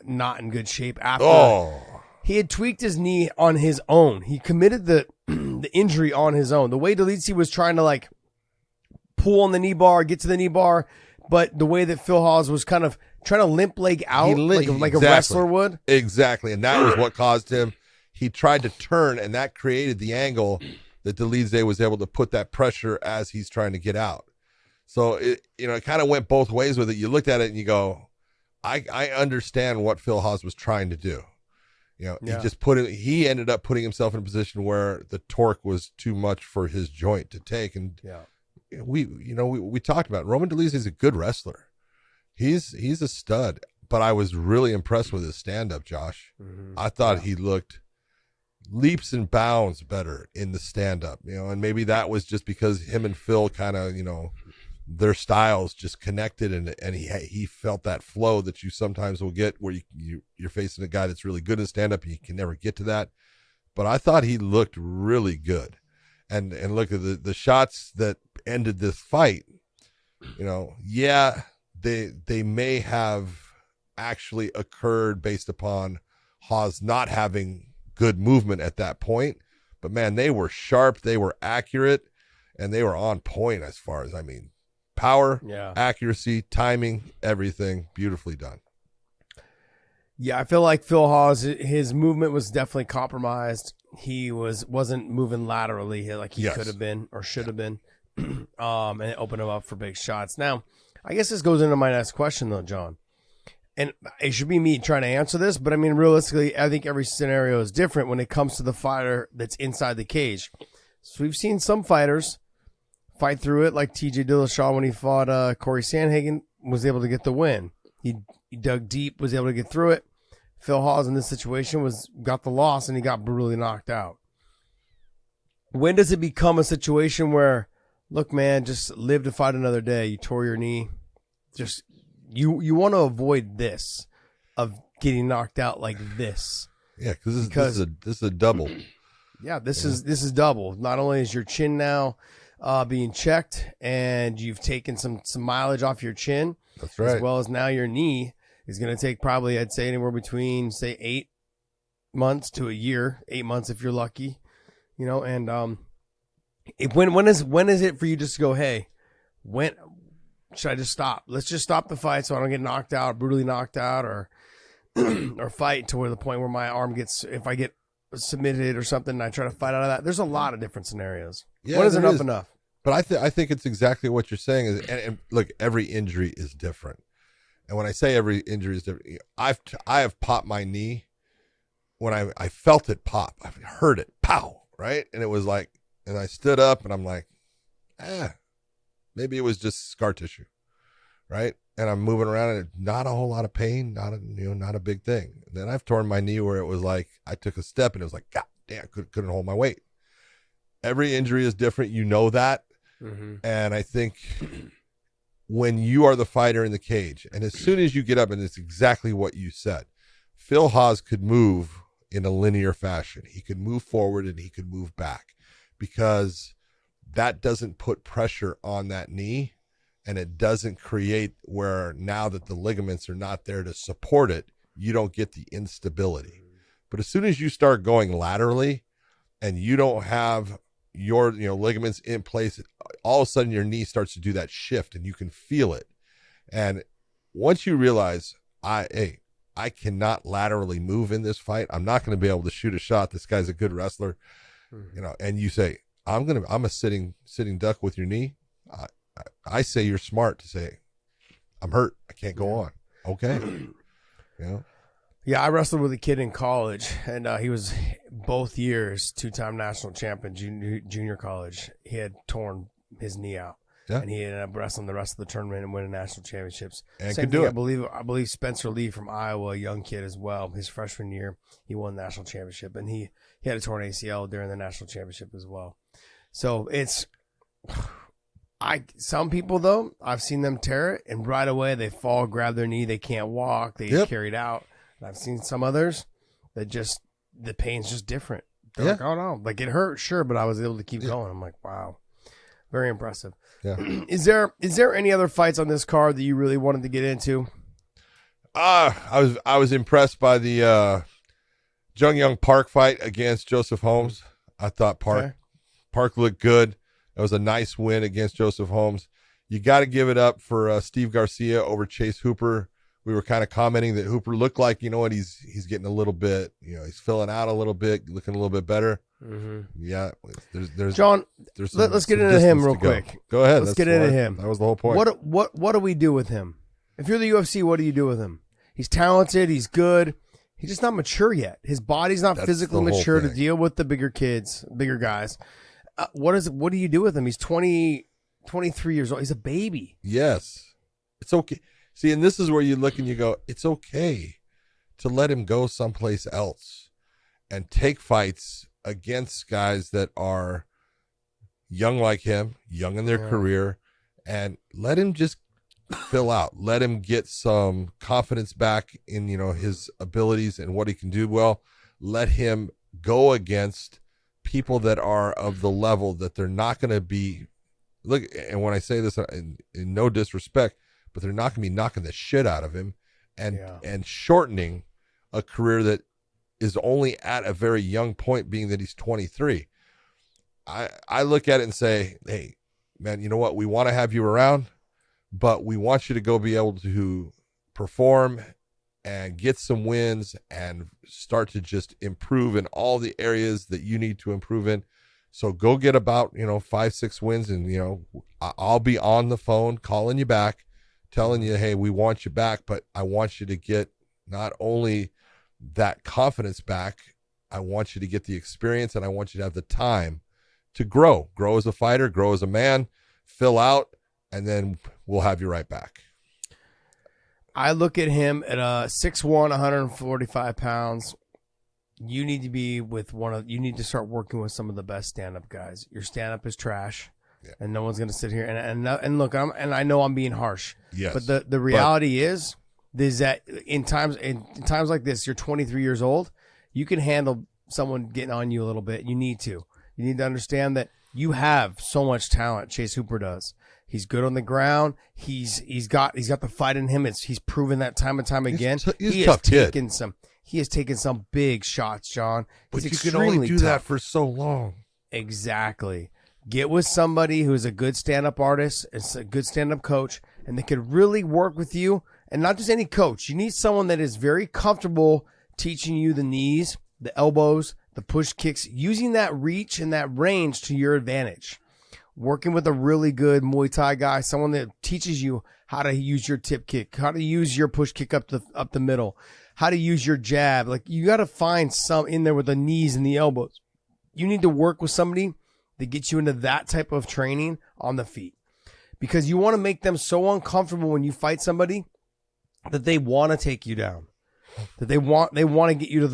not in good shape after. He had tweaked his knee on his own. He committed the injury on his own. The way Delizzi was trying to pull on the knee bar, get to the knee bar, but the way that Phil Hawes was kind of trying to limp leg out like a wrestler would. Exactly. And that was what caused him. He tried to turn, and that created the angle that Delizzi was able to put that pressure as he's trying to get out. So, it kind of went both ways with it. You looked at it and you go, I understand what Phil Hawes was trying to do. He ended up putting himself in a position where the torque was too much for his joint to take. And we talked about it. Roman Delizzi is a good wrestler. He's a stud, but I was really impressed with his stand-up, Josh. I thought he looked leaps and bounds better in the stand-up, and maybe that was just because him and Phil kind of, their styles just connected, and he felt that flow that you sometimes will get where you're facing a guy that's really good in stand-up and you can never get to that. But I thought he looked really good. And look at the shots that ended this fight, they may have actually occurred based upon Hawes not having good movement at that point. But, man, they were sharp, they were accurate, and they were on point as far as, power, accuracy, timing, everything beautifully done. Yeah, I feel like Phil Hawes, his movement was definitely compromised. He wasn't moving laterally like he could have been or should have been, and it opened him up for big shots. Now, I guess this goes into my next question, though, John. And it should be me trying to answer this, but realistically, I think every scenario is different when it comes to the fighter that's inside the cage. So we've seen some fighters fight through it, like TJ Dillashaw when he fought Corey Sandhagen, was able to get the win. He dug deep, was able to get through it. Phil Hawes in this situation got the loss, and he got brutally knocked out. When does it become a situation where, look, man, just live to fight another day? You tore your knee. Just you want to avoid this of getting knocked out like this. Yeah, because this is a double. Yeah, this is double. Not only is your chin now being checked, and you've taken some mileage off your chin. That's right. As well as now your knee is going to take probably, I'd say, anywhere between, say, 8 months to a year. 8 months if you're lucky, And when is it for you just to go, hey, when should I just stop? Let's just stop the fight so I don't get knocked out, brutally knocked out, or or fight to where the point where my arm if I get submitted or something, and I try to fight out of that. There's a lot of different scenarios. Yeah, when is enough? But I think it's exactly what you're saying. And look, every injury is different. And when I say every injury is different, I have popped my knee when I felt it pop. I heard it, pow, right? And it was like, and I stood up and I'm like, maybe it was just scar tissue, right? And I'm moving around and not a whole lot of pain, not a big thing. And then I've torn my knee where it was like I took a step and it was like, God damn, couldn't hold my weight. Every injury is different, that. Mm-hmm. And I think when you are the fighter in the cage, and as soon as you get up, and it's exactly what you said, Phil Hawes could move in a linear fashion. He could move forward and he could move back, because that doesn't put pressure on that knee, and it doesn't create where now that the ligaments are not there to support it, you don't get the instability. But as soon as you start going laterally and you don't have your ligaments in place, all of a sudden your knee starts to do that shift and you can feel it. And once you realize I cannot laterally move in this fight, I'm not going to be able to shoot a shot, this guy's a good wrestler, and you say I'm a sitting duck with your knee, I say you're smart to say I'm hurt, I can't go on. Okay. Yeah, I wrestled with a kid in college, and he was both years 2-time national champion, junior college. He had torn his knee out, and he ended up wrestling the rest of the tournament and winning national championships. And Same could do thing, it. I believe Spencer Lee from Iowa, a young kid as well. His freshman year, he won the national championship, and he had a torn ACL during the national championship as well. So it's some people, though, I've seen them tear it, and right away they fall, grab their knee, they can't walk, they get carried out. I've seen some others that just, the pain's just different. They're like, oh no, like it hurt, sure, but I was able to keep going. I'm like, wow, very impressive. Yeah. Is there any other fights on this card that you really wanted to get into? I was impressed by the Jung Young Park fight against Joseph Holmes. I thought Park looked good. That was a nice win against Joseph Holmes. You got to give it up for Steve Garcia over Chase Hooper. We were kind of commenting that Hooper looked like, he's getting a little bit, he's filling out a little bit, looking a little bit better. Mm-hmm. Yeah. There's John, let's get into him real quick. Go ahead. Let's get into him. That was the whole point. What do we do with him? If you're the UFC, what do you do with him? He's talented. He's good. He's just not mature yet. His body's not physically mature to deal with the bigger kids, bigger guys. What do you do with him? He's 23 years old. He's a baby. Yes. It's okay. See, and this is where you look and you go, it's okay to let him go someplace else and take fights against guys that are young like him, young in their career, and let him just fill out. Let him get some confidence back in, his abilities and what he can do well. Let him go against people that are of the level that they're not going to be. Look, and when I say this in no disrespect, but they're not going to be knocking the shit out of him and shortening a career that is only at a very young point, being that he's 23. I look at it and say, hey, man, you know what? We want to have you around, but we want you to go be able to perform and get some wins and start to just improve in all the areas that you need to improve in. So go get about, 5-6 wins, and, I'll be on the phone calling you back, telling you, hey, we want you back, but I want you to get not only that confidence back, I want you to get the experience, and I want you to have the time to grow as a fighter, grow as a man, fill out, and then we'll have you right back. I look at him at 6'1", 145 pounds. You need to be with you need to start working with some of the best stand-up guys. Your stand-up is trash, and no one's going to sit here and look. I know I'm being harsh, yes, but the reality is that in times like this, you're 23 years old. You can handle someone getting on you a little bit. You need to understand that you have so much talent. Chase Hooper does. He's good on the ground. He's got the fight in him. He's proven that time and time again. He's a tough kid. He has taken some big shots, John. But you can only do that for so long. Exactly. Get with somebody who's a good stand-up artist, a good stand-up coach, and they could really work with you. And not just any coach. You need someone that is very comfortable teaching you the knees, the elbows, the push kicks, using that reach and that range to your advantage. Working with a really good Muay Thai guy, someone that teaches you how to use your tip kick, how to use your push kick up the middle, how to use your jab. Like, you got to find some in there with the knees and the elbows. You need to work with somebody that gets you into that type of training on the feet, because you want to make them so uncomfortable when you fight somebody that they want to take you down, that they want to get you to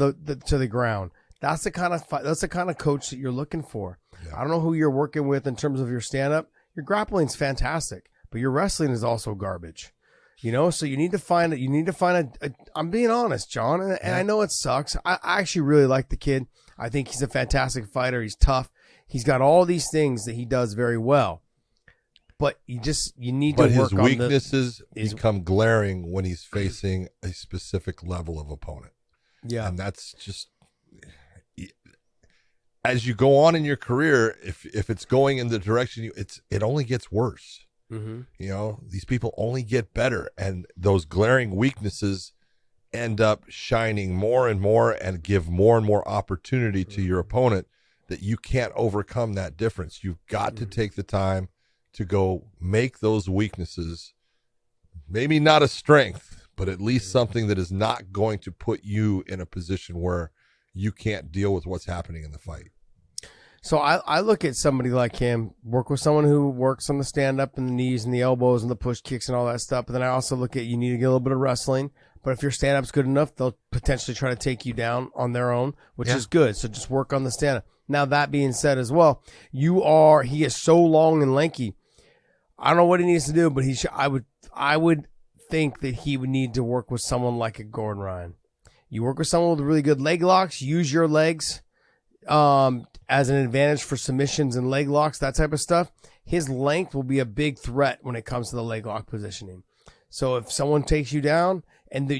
the ground. That's the kind of coach that you're looking for. Yeah. I don't know who you're working with in terms of your stand-up. Your grappling's fantastic, but your wrestling is also garbage. So you need to find a I'm being honest, John, and I know it sucks. I actually really like the kid. I think he's a fantastic fighter. He's tough. He's got all these things that he does very well. But you need to work on his weaknesses become glaring when he's facing a specific level of opponent. Yeah. And that's just, as you go on in your career, if it's going in the direction it only gets worse. Mm-hmm. These people only get better, and those glaring weaknesses end up shining more and more and give more and more opportunity to your opponent, that you can't overcome that difference. You've got to take the time to go make those weaknesses, maybe not a strength, but at least something that is not going to put you in a position where you can't deal with what's happening in the fight. So I look at somebody like him, work with someone who works on the stand-up and the knees and the elbows and the push kicks and all that stuff. But then I also look at, you need to get a little bit of wrestling. But if your stand-up's good enough, they'll potentially try to take you down on their own, which is good. So just work on the stand-up. Now, that being said as well, he is so long and lanky. I don't know what he needs to do, but I would think that he would need to work with someone like a Gordon Ryan. You work with someone with really good leg locks, use your legs as an advantage for submissions and leg locks, that type of stuff. His length will be a big threat when it comes to the leg lock positioning. So if someone takes you down and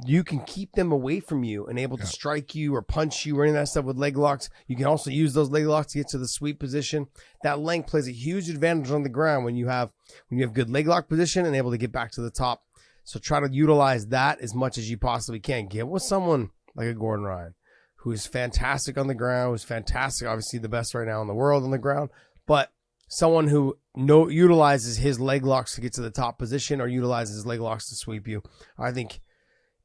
you can keep them away from you and able to strike you or punch you or any of that stuff with leg locks, you can also use those leg locks to get to the sweep position. That length plays a huge advantage on the ground when you have good leg lock position and able to get back to the top. So try to utilize that as much as you possibly can. Get with someone like a Gordon Ryan, who is fantastic on the ground, who's fantastic, obviously the best right now in the world on the ground, but someone who utilizes his leg locks to get to the top position or utilizes his leg locks to sweep you. I think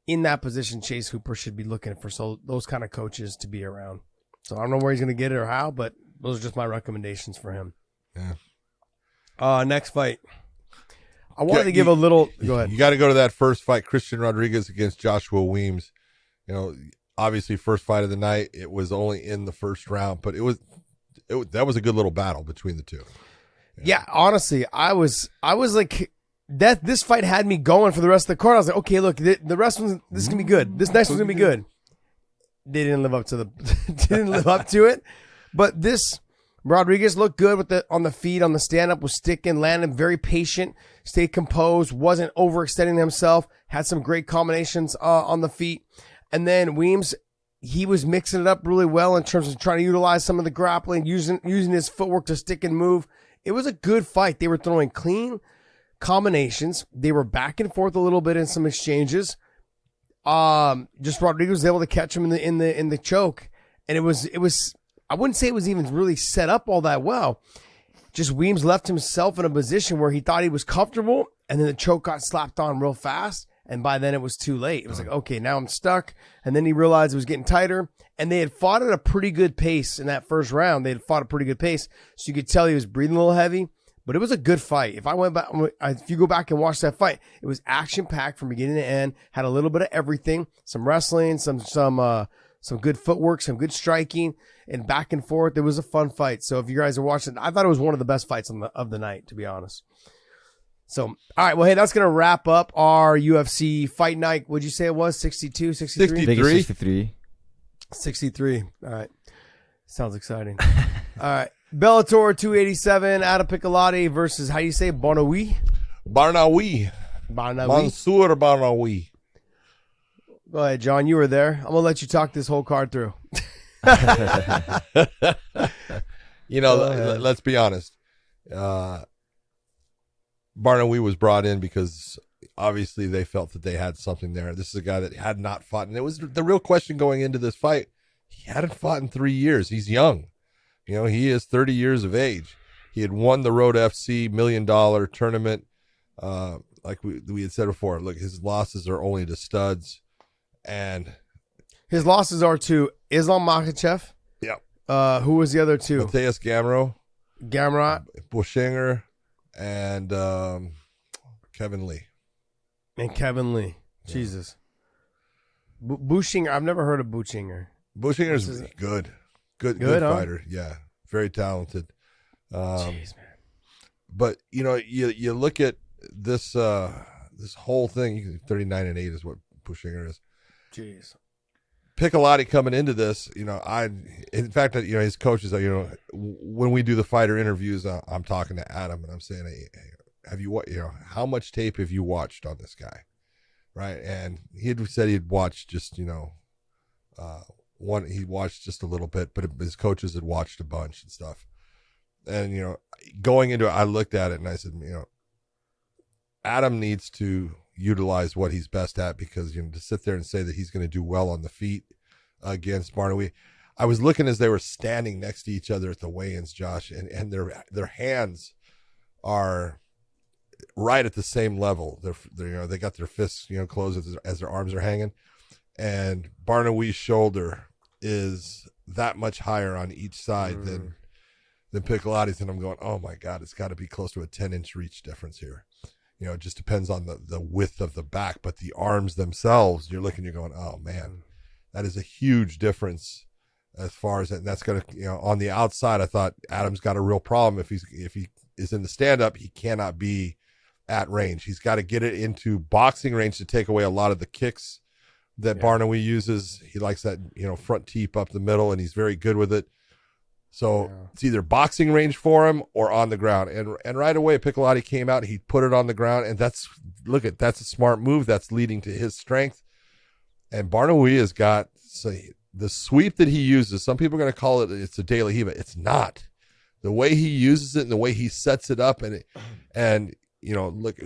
in that position, Chase Hooper should be looking for those kind of coaches to be around. So I don't know where he's going to get it or how, but those are just my recommendations for him. Yeah. Next fight. I wanted to give a little. Go ahead. You got to go to that first fight, Christian Rodriguez against Joshua Weems. obviously first fight of the night. It was only in the first round, but that was a good little battle between the two. Yeah, honestly, I was like that. This fight had me going for the rest of the card. I was like, okay, look, the rest of this is gonna be good. This next one's gonna be good. They didn't live up to it, but this Rodriguez looked good with on the feet, on the stand up, was sticking, landing, very patient, stayed composed, wasn't overextending himself, had some great combinations on the feet, and then Weems. He was mixing it up really well in terms of trying to utilize some of the grappling, using his footwork to stick and move. It was a good fight. They were throwing clean combinations. They were back and forth a little bit in some exchanges. Just Rodriguez was able to catch him in the choke, and it was. I wouldn't say it was even really set up all that well. Just Weems left himself in a position where he thought he was comfortable, and then the choke got slapped on real fast. And by then it was too late. It was like, okay, now I'm stuck. And then he realized it was getting tighter. And they had fought at a pretty good pace in that first round. They had fought a pretty good pace. So you could tell he was breathing a little heavy. But it was a good fight. If you go back and watch that fight, it was action-packed from beginning to end. Had a little bit of everything. Some wrestling, some good footwork, some good striking, and back and forth. It was a fun fight. So if you guys are watching, I thought it was one of the best fights of the night, to be honest. So, all right. Well, hey, that's going to wrap up our UFC fight night. What'd you say it was? 62, 63? 63. 63. All right. Sounds exciting. All right. Bellator 287, Adam Piccolotti versus, how do you say, Barnaoui? Mansour Barnaoui. Go ahead, John. You were there. I'm going to let you talk this whole card through. Let's be honest. Barnaoui was brought in because obviously they felt that they had something there. This is a guy that had not fought. And it was the real question going into this fight. He hadn't fought in 3 years. He's young. He is 30 years of age. He had won the Road FC $1 million tournament. Like we had said before, look, his losses are only to studs. And his losses are to Islam Makhachev. Yeah. Who was the other two? Matthias Gamrot. Bushinger. And Kevin Lee. Yeah. Jesus. Bushinger. I've never heard of Bushinger. Bushinger's good fighter. Yeah. Very talented. Jeez, man. But, you look at this this whole thing, 39-8 is what Bushinger is. Jeez. Piccolotti coming into this, in fact, his coaches, when we do the fighter interviews, I'm talking to Adam and I'm saying, hey, have you how much tape have you watched on this guy? Right. And he had said he'd watched just, he watched just a little bit, but his coaches had watched a bunch and stuff. And, going into it, I looked at it and I said, Adam needs to utilize what he's best at, because to sit there and say that he's going to do well on the feet against Barnaoui. I was looking as they were standing next to each other at the weigh-ins, Josh, and their hands are right at the same level. They're they got their fists closed as their arms are hanging, and Barnaoui's shoulder is that much higher on each side than Piccolotti's, and I'm going, oh my God, it's got to be close to a 10-inch reach difference here. It just depends on the width of the back, but the arms themselves, you're going, oh man, that is a huge difference as far as that. And that's going to, on the outside, I thought Adam's got a real problem. If he is in the stand up, he cannot be at range. He's got to get it into boxing range to take away a lot of the kicks that Barnaoui uses. He likes that, front teep up the middle, and he's very good with it. So it's either boxing range for him or on the ground. And right away, Piccolotti came out, he put it on the ground, and that's a smart move. That's leading to his strength. And Barnaoui has got the sweep that he uses. Some people are going to call it's a De La Riva. It's not. The way he uses it and the way he sets it up, and look,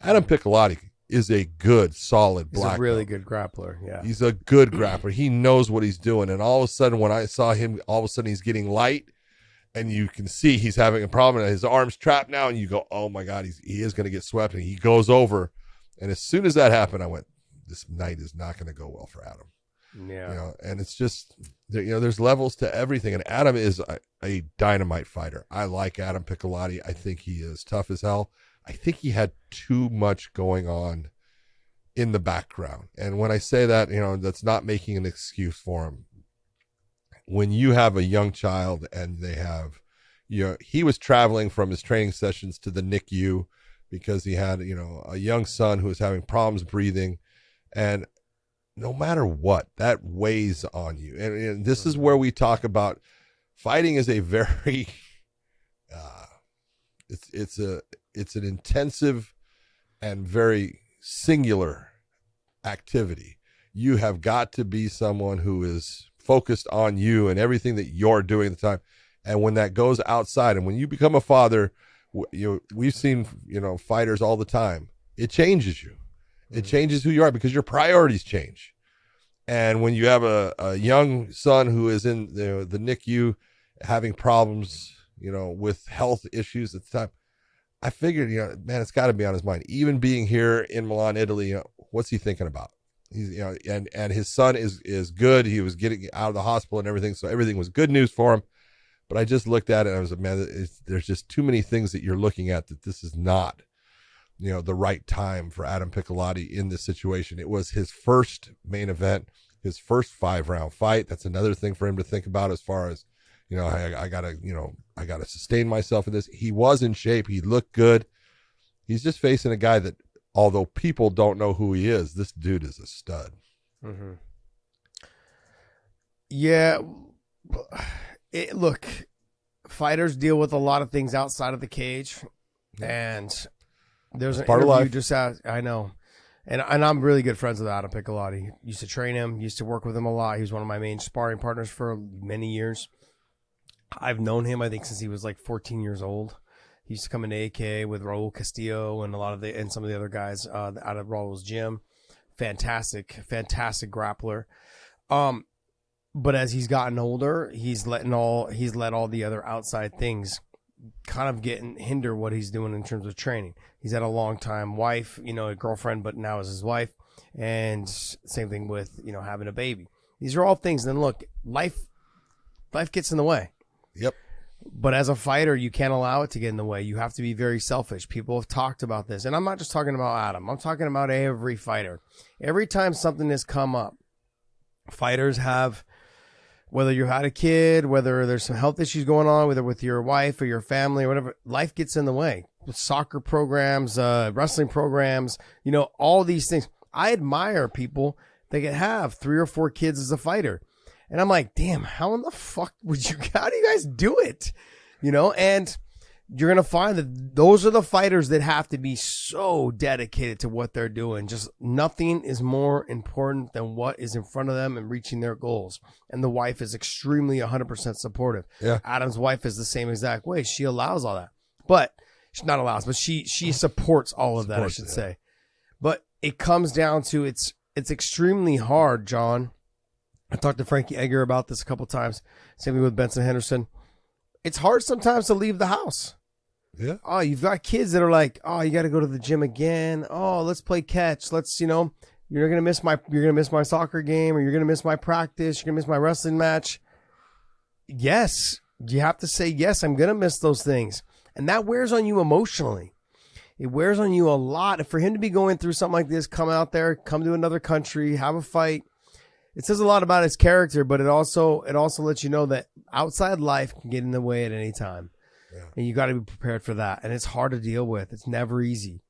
Adam Piccolotti is a good, solid black belt. He's a really good grappler, yeah. He's a good grappler. He knows what he's doing. And all of a sudden, when I saw him, he's getting light, and you can see he's having a problem, and his arm's trapped now, and you go, oh my God, he is going to get swept, and he goes over. And as soon as that happened, I went, this night is not going to go well for Adam. Yeah. And it's just, there's levels to everything. And Adam is a dynamite fighter. I like Adam Piccolotti. I think he is tough as hell. I think he had too much going on in the background. And when I say that, that's not making an excuse for him. When you have a young child and they have, he was traveling from his training sessions to the NICU because he had, a young son who was having problems breathing. And no matter what, that weighs on you. And this is where we talk about fighting is a very, it's an intensive and very singular activity. You have got to be someone who is focused on you and everything that you're doing at the time. And when that goes outside, and when you become a father, we've seen, fighters all the time. It changes you. It changes who you are because your priorities change. And when you have a young son who is in the NICU having problems, with health issues at the time, I figured, man, it's got to be on his mind. Even being here in Milan, Italy, what's he thinking about? He's, and his son is good. He was getting out of the hospital and everything, so everything was good news for him. But I just looked at it and I was like, man, there's just too many things that you're looking at that this is not, the right time for Adam Piccolotti in this situation. It was his first main event, his first 5-round fight. That's another thing for him to think about as far as, I gotta sustain myself in this. He was in shape. He looked good. He's just facing a guy that, although people don't know who he is, this dude is a stud. Mm-hmm. Yeah. Look, fighters deal with a lot of things outside of the cage, and there's an interview you just asked. I know, and I'm really good friends with Adam Piccolotti. Used to train him, used to work with him a lot. He was one of my main sparring partners for many years. I've known him, I think, since he was like 14 years old. He used to come into AK with Raul Castillo and some of the other guys out of Raul's gym. Fantastic grappler. But as he's gotten older, he's let all the other outside things kind of hinder what he's doing in terms of training. He's had a long time wife, a girlfriend, but now is his wife. And same thing with, having a baby. These are all things. And look, life gets in the way. Yep. But as a fighter, you can't allow it to get in the way. You have to be very selfish. People have talked about this. And I'm not just talking about Adam. I'm talking about every fighter. Every time something has come up, fighters have, whether you had a kid, whether there's some health issues going on, whether with your wife or your family or whatever, life gets in the way. With soccer programs, wrestling programs, all these things. I admire people that can have 3 or 4 kids as a fighter. And I'm like, damn, how in the fuck how do you guys do it? And you're going to find that those are the fighters that have to be so dedicated to what they're doing. Just nothing is more important than what is in front of them and reaching their goals. And the wife is extremely 100% supportive. Yeah. Adam's wife is the same exact way. She allows all that, but she's not allows, but she supports all of that, I should say. But it comes down to it's extremely hard, John. I talked to Frankie Edgar about this a couple times. Same thing with Benson Henderson. It's hard sometimes to leave the house. Yeah. Oh, you've got kids that are like, oh, you got to go to the gym again. Oh, let's play catch. Let's, you're gonna miss my soccer game, or you're gonna miss my practice. You're gonna miss my wrestling match. Yes, you have to say yes. I'm gonna miss those things, and that wears on you emotionally. It wears on you a lot. For him to be going through something like this, come out there, come to another country, have a fight. It says a lot about his character, but it also lets you know that outside life can get in the way at any time. Yeah. And you got to be prepared for that. And it's hard to deal with. It's never easy.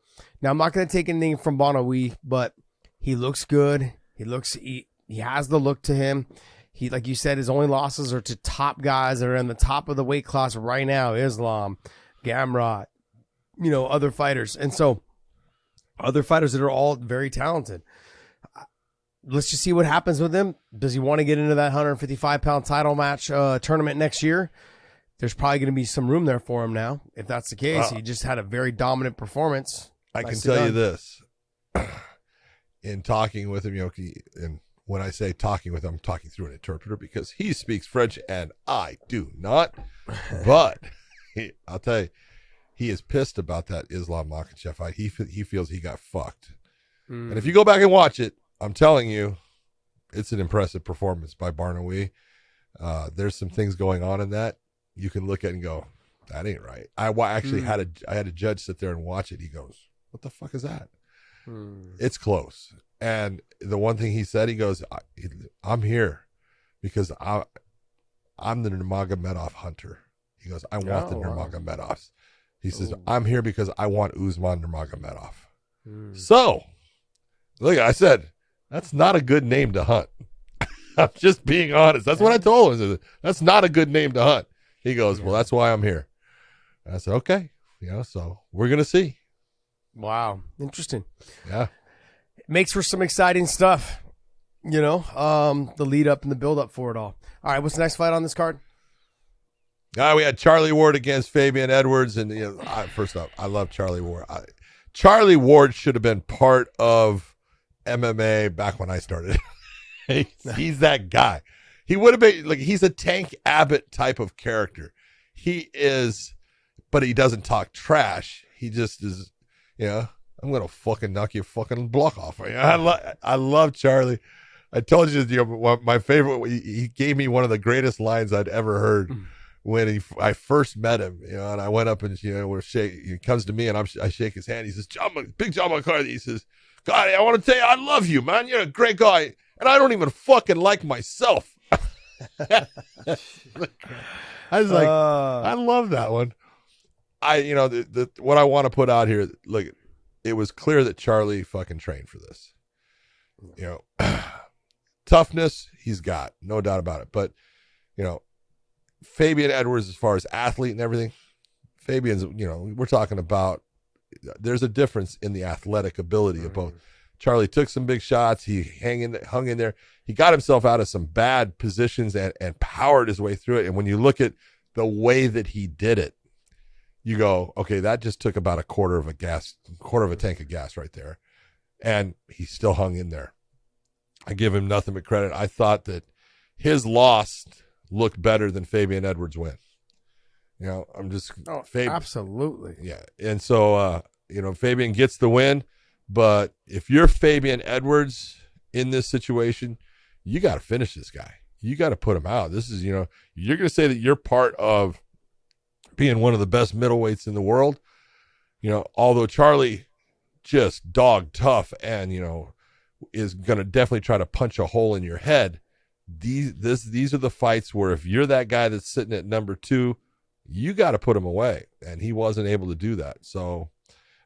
Now, I'm not going to take anything from Bonawi, but he looks good. He has the look to him. He, like you said, his only losses are to top guys that are in the top of the weight class right now. Islam, Gamrot, other fighters. And so other fighters that are all very talented. Let's just see what happens with him. Does he want to get into that 155-pound title match tournament next year? There's probably going to be some room there for him now. If that's the case, he just had a very dominant performance. I can tell you this. In talking with him, and when I say talking with him, I'm talking through an interpreter because he speaks French and I do not. But I'll tell you, he is pissed about that Islam Makhachev fight. He feels he got fucked. And if you go back and watch it, I'm telling you, it's an impressive performance by Barnawi. There's some things going on in that. You can look at it and go, that ain't right. I actually had a judge sit there and watch it. He goes, what the fuck is that? It's close. And the one thing he said, he goes, I'm here because I'm the Nurmagomedov hunter. He goes, I want the Nurmagomedovs. He says, I'm here because I want Usman Nurmagomedov. So, look, I said, that's not a good name to hunt. I'm just being honest. That's what I told him. That's not a good name to hunt. He goes, well, that's why I'm here. And I said, okay. So we're going to see. Wow. Interesting. Yeah. It makes for some exciting stuff, the lead up and the build up for it all. All right. What's the next fight on this card? We had Charlie Ward against Fabian Edwards. And first off, I love Charlie Ward. Charlie Ward should have been part of MMA back when I started. He's that guy. He would have been he's a Tank Abbott type of character. He is, but he doesn't talk trash. He just is, I'm going to fucking knock your fucking block off. I love Charlie. I told you, my favorite, he gave me one of the greatest lines I'd ever heard when I first met him, and I went up and, he comes to me and I shake his hand. He says, Big John McCarthy. He says, God, I want to tell you, I love you, man. You're a great guy. And I don't even fucking like myself. I was like, I love that one. What I want to put out here, look, it was clear that Charlie fucking trained for this. Toughness, he's got, no doubt about it. But, Fabian Edwards, as far as athlete and everything, Fabian's, we're talking about, there's a difference in the athletic ability of both. Charlie took some big shots. He hung in there. He got himself out of some bad positions and powered his way through it. And when you look at the way that he did it, you go, okay, that just took about a quarter of a tank of gas right there. And he still hung in there. I give him nothing but credit. I thought that his loss looked better than Fabian Edwards' win. Absolutely. Yeah. And so, Fabian gets the win. But if you're Fabian Edwards in this situation, you got to finish this guy. You got to put him out. This is, you're going to say that you're part of being one of the best middleweights in the world. Although Charlie just dog tough and, is going to definitely try to punch a hole in your head. These are the fights where if you're that guy that's sitting at number 2, you got to put him away. And he wasn't able to do that. So,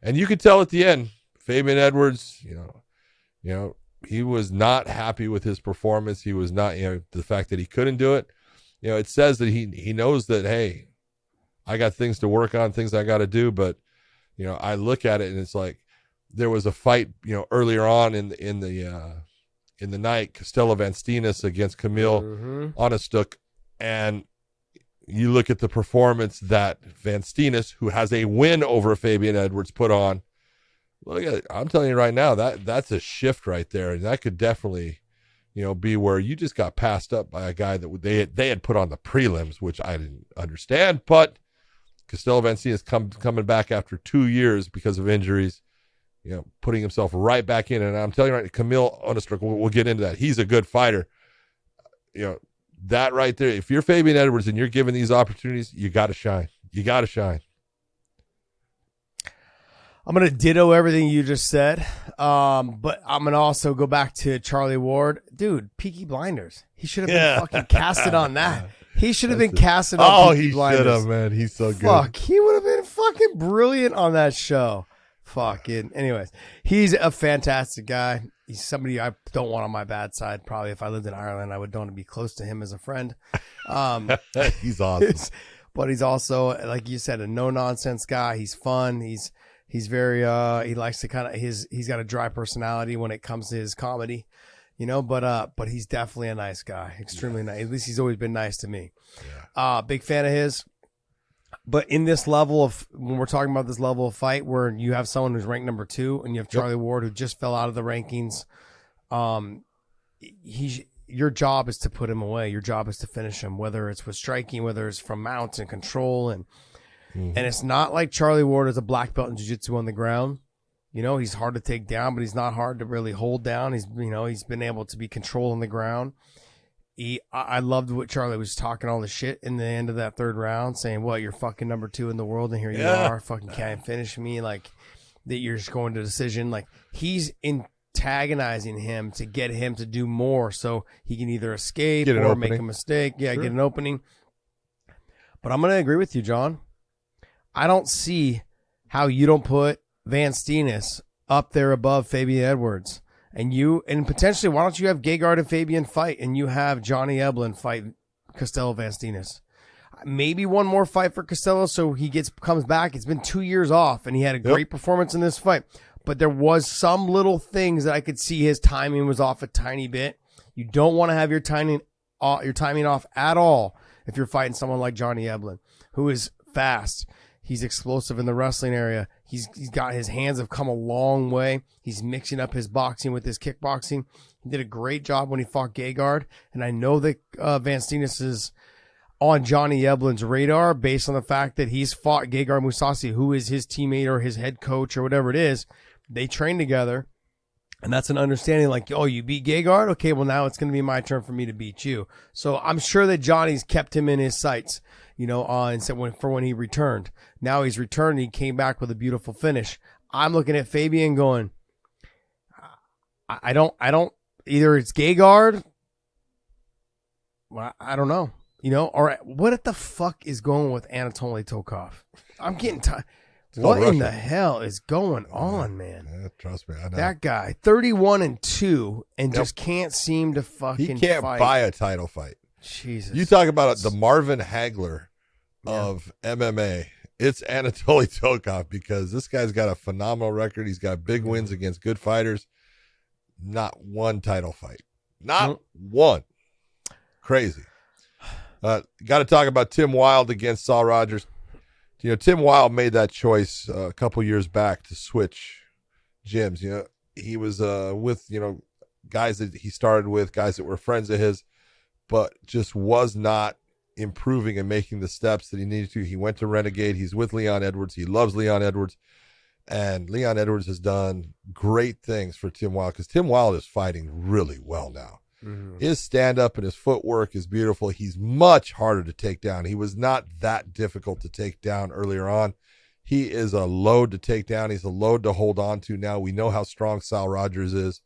and you could tell at the end, Fabian Edwards, he was not happy with his performance. He was not, the fact that he couldn't do it. It says that he knows that, hey, I got things to work on, things I got to do. But, I look at it and it's like there was a fight, earlier on in the night, Costello Vanstinas against Camille Onestuk, and you look at the performance that Vanstinas, who has a win over Fabian Edwards, put on. Look at it. I'm telling you right now, that's a shift right there. And that could definitely, be where you just got passed up by a guy that they had put on the prelims, which I didn't understand. But Costello Vanstinas coming back after 2 years because of injuries, putting himself right back in. And I'm telling you right, Camille Onestuk, we'll get into that. He's a good fighter. That right there, if you're Fabian Edwards and you're given these opportunities, you got to shine. You got to shine. I'm going to ditto everything you just said, but I'm going to also go back to Charlie Ward. Dude, Peaky Blinders. He should have been fucking casted on that. He should have been casted on Peaky Blinders. Oh, he should have, man. He's so good. Fuck, he would have been fucking brilliant on that show. Fucking, anyways, he's a fantastic guy. He's somebody I don't want on my bad side. Probably if I lived in Ireland, I would want to be close to him as a friend. He's awesome. But he's also, like you said, a no-nonsense guy. He's fun. He's very, he likes to kind of, he's got a dry personality when it comes to his comedy, but he's definitely a nice guy. Extremely nice. At least he's always been nice to me. Yeah. Big fan of his. But in this level of, when we're talking about this level of fight where you have someone who's ranked number 2 and you have Charlie Ward who just fell out of the rankings, your job is to put him away. Your job is to finish him, whether it's with striking, whether it's from mounts and control. And it's not like Charlie Ward is a black belt in jiu-jitsu on the ground. He's hard to take down, but he's not hard to really hold down. He's been able to be controlled on the ground. I loved what Charlie was talking all the shit in the end of that 3rd round, saying, "What, you're fucking number 2 in the world, and here you are, fucking can't finish me." Like, that you're just going to decision. Like, he's antagonizing him to get him to do more so he can either escape or make a mistake. Yeah, sure. Get an opening. But I'm going to agree with you, John. I don't see how you don't put Van Steenis up there above Fabian Edwards. And potentially, why don't you have Gegard and Fabian fight, and you have Johnny Eblen fight Costello Van Steenis? Maybe one more fight for Costello so he comes back. It's been 2 years off, and he had a great performance in this fight. But there was some little things that I could see his timing was off a tiny bit. You don't want to have your timing off at all if you're fighting someone like Johnny Eblen, who is fast. He's explosive in the wrestling area. His hands have come a long way. He's mixing up his boxing with his kickboxing. He did a great job when he fought Gegard. And I know that Van Steenis is on Johnny Eblen's radar based on the fact that he's fought Gegard Mousasi, who is his teammate or his head coach or whatever it is. They train together. And that's an understanding like, oh, you beat Gegard? Okay, well, now it's going to be my turn for me to beat you. So I'm sure that Johnny's kept him in his sights, for when he returned. Now he's returned. He came back with a beautiful finish. I'm looking at Fabian going, I don't, either it's Gegard. Well, I don't know, or what the fuck is going with Anatoly Tokov? I'm getting tired. What in the hell is going on, man? Yeah, trust me, I know. That guy, 31-2, and just can't seem to fucking He can't fight. buy a title fight. Jesus. You talk about the Marvin Hagler of MMA. It's Anatoly Tokov, because this guy's got a phenomenal record. He's got big wins against good fighters. Not one title fight. Not one. Crazy. Got to talk about Tim Wilde against Saul Rogers. Tim Wilde made that choice a couple years back to switch gyms. He was with, guys that he started with, guys that were friends of his, but just was not improving and making the steps that he needed to. He went to Renegade. He's with Leon Edwards. He loves Leon Edwards. And Leon Edwards has done great things for Tim Wilde, because Tim Wilde is fighting really well now. Mm-hmm. His stand-up and his footwork is beautiful. He's much harder to take down. He was not that difficult to take down earlier on. He is a load to take down. He's a load to hold on to now. We know how strong Sal Rogers is.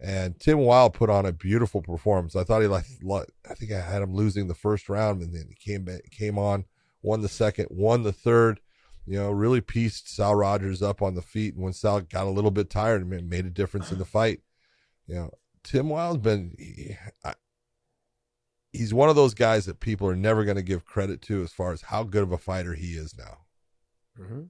And Tim Wilde put on a beautiful performance. I thought I think I had him losing the first round, and then he came on, won the second, won the third, really pieced Sal Rogers up on the feet. And when Sal got a little bit tired, it made a difference in the fight. Tim Wilde's he's one of those guys that people are never going to give credit to as far as how good of a fighter he is now. Mm-hmm.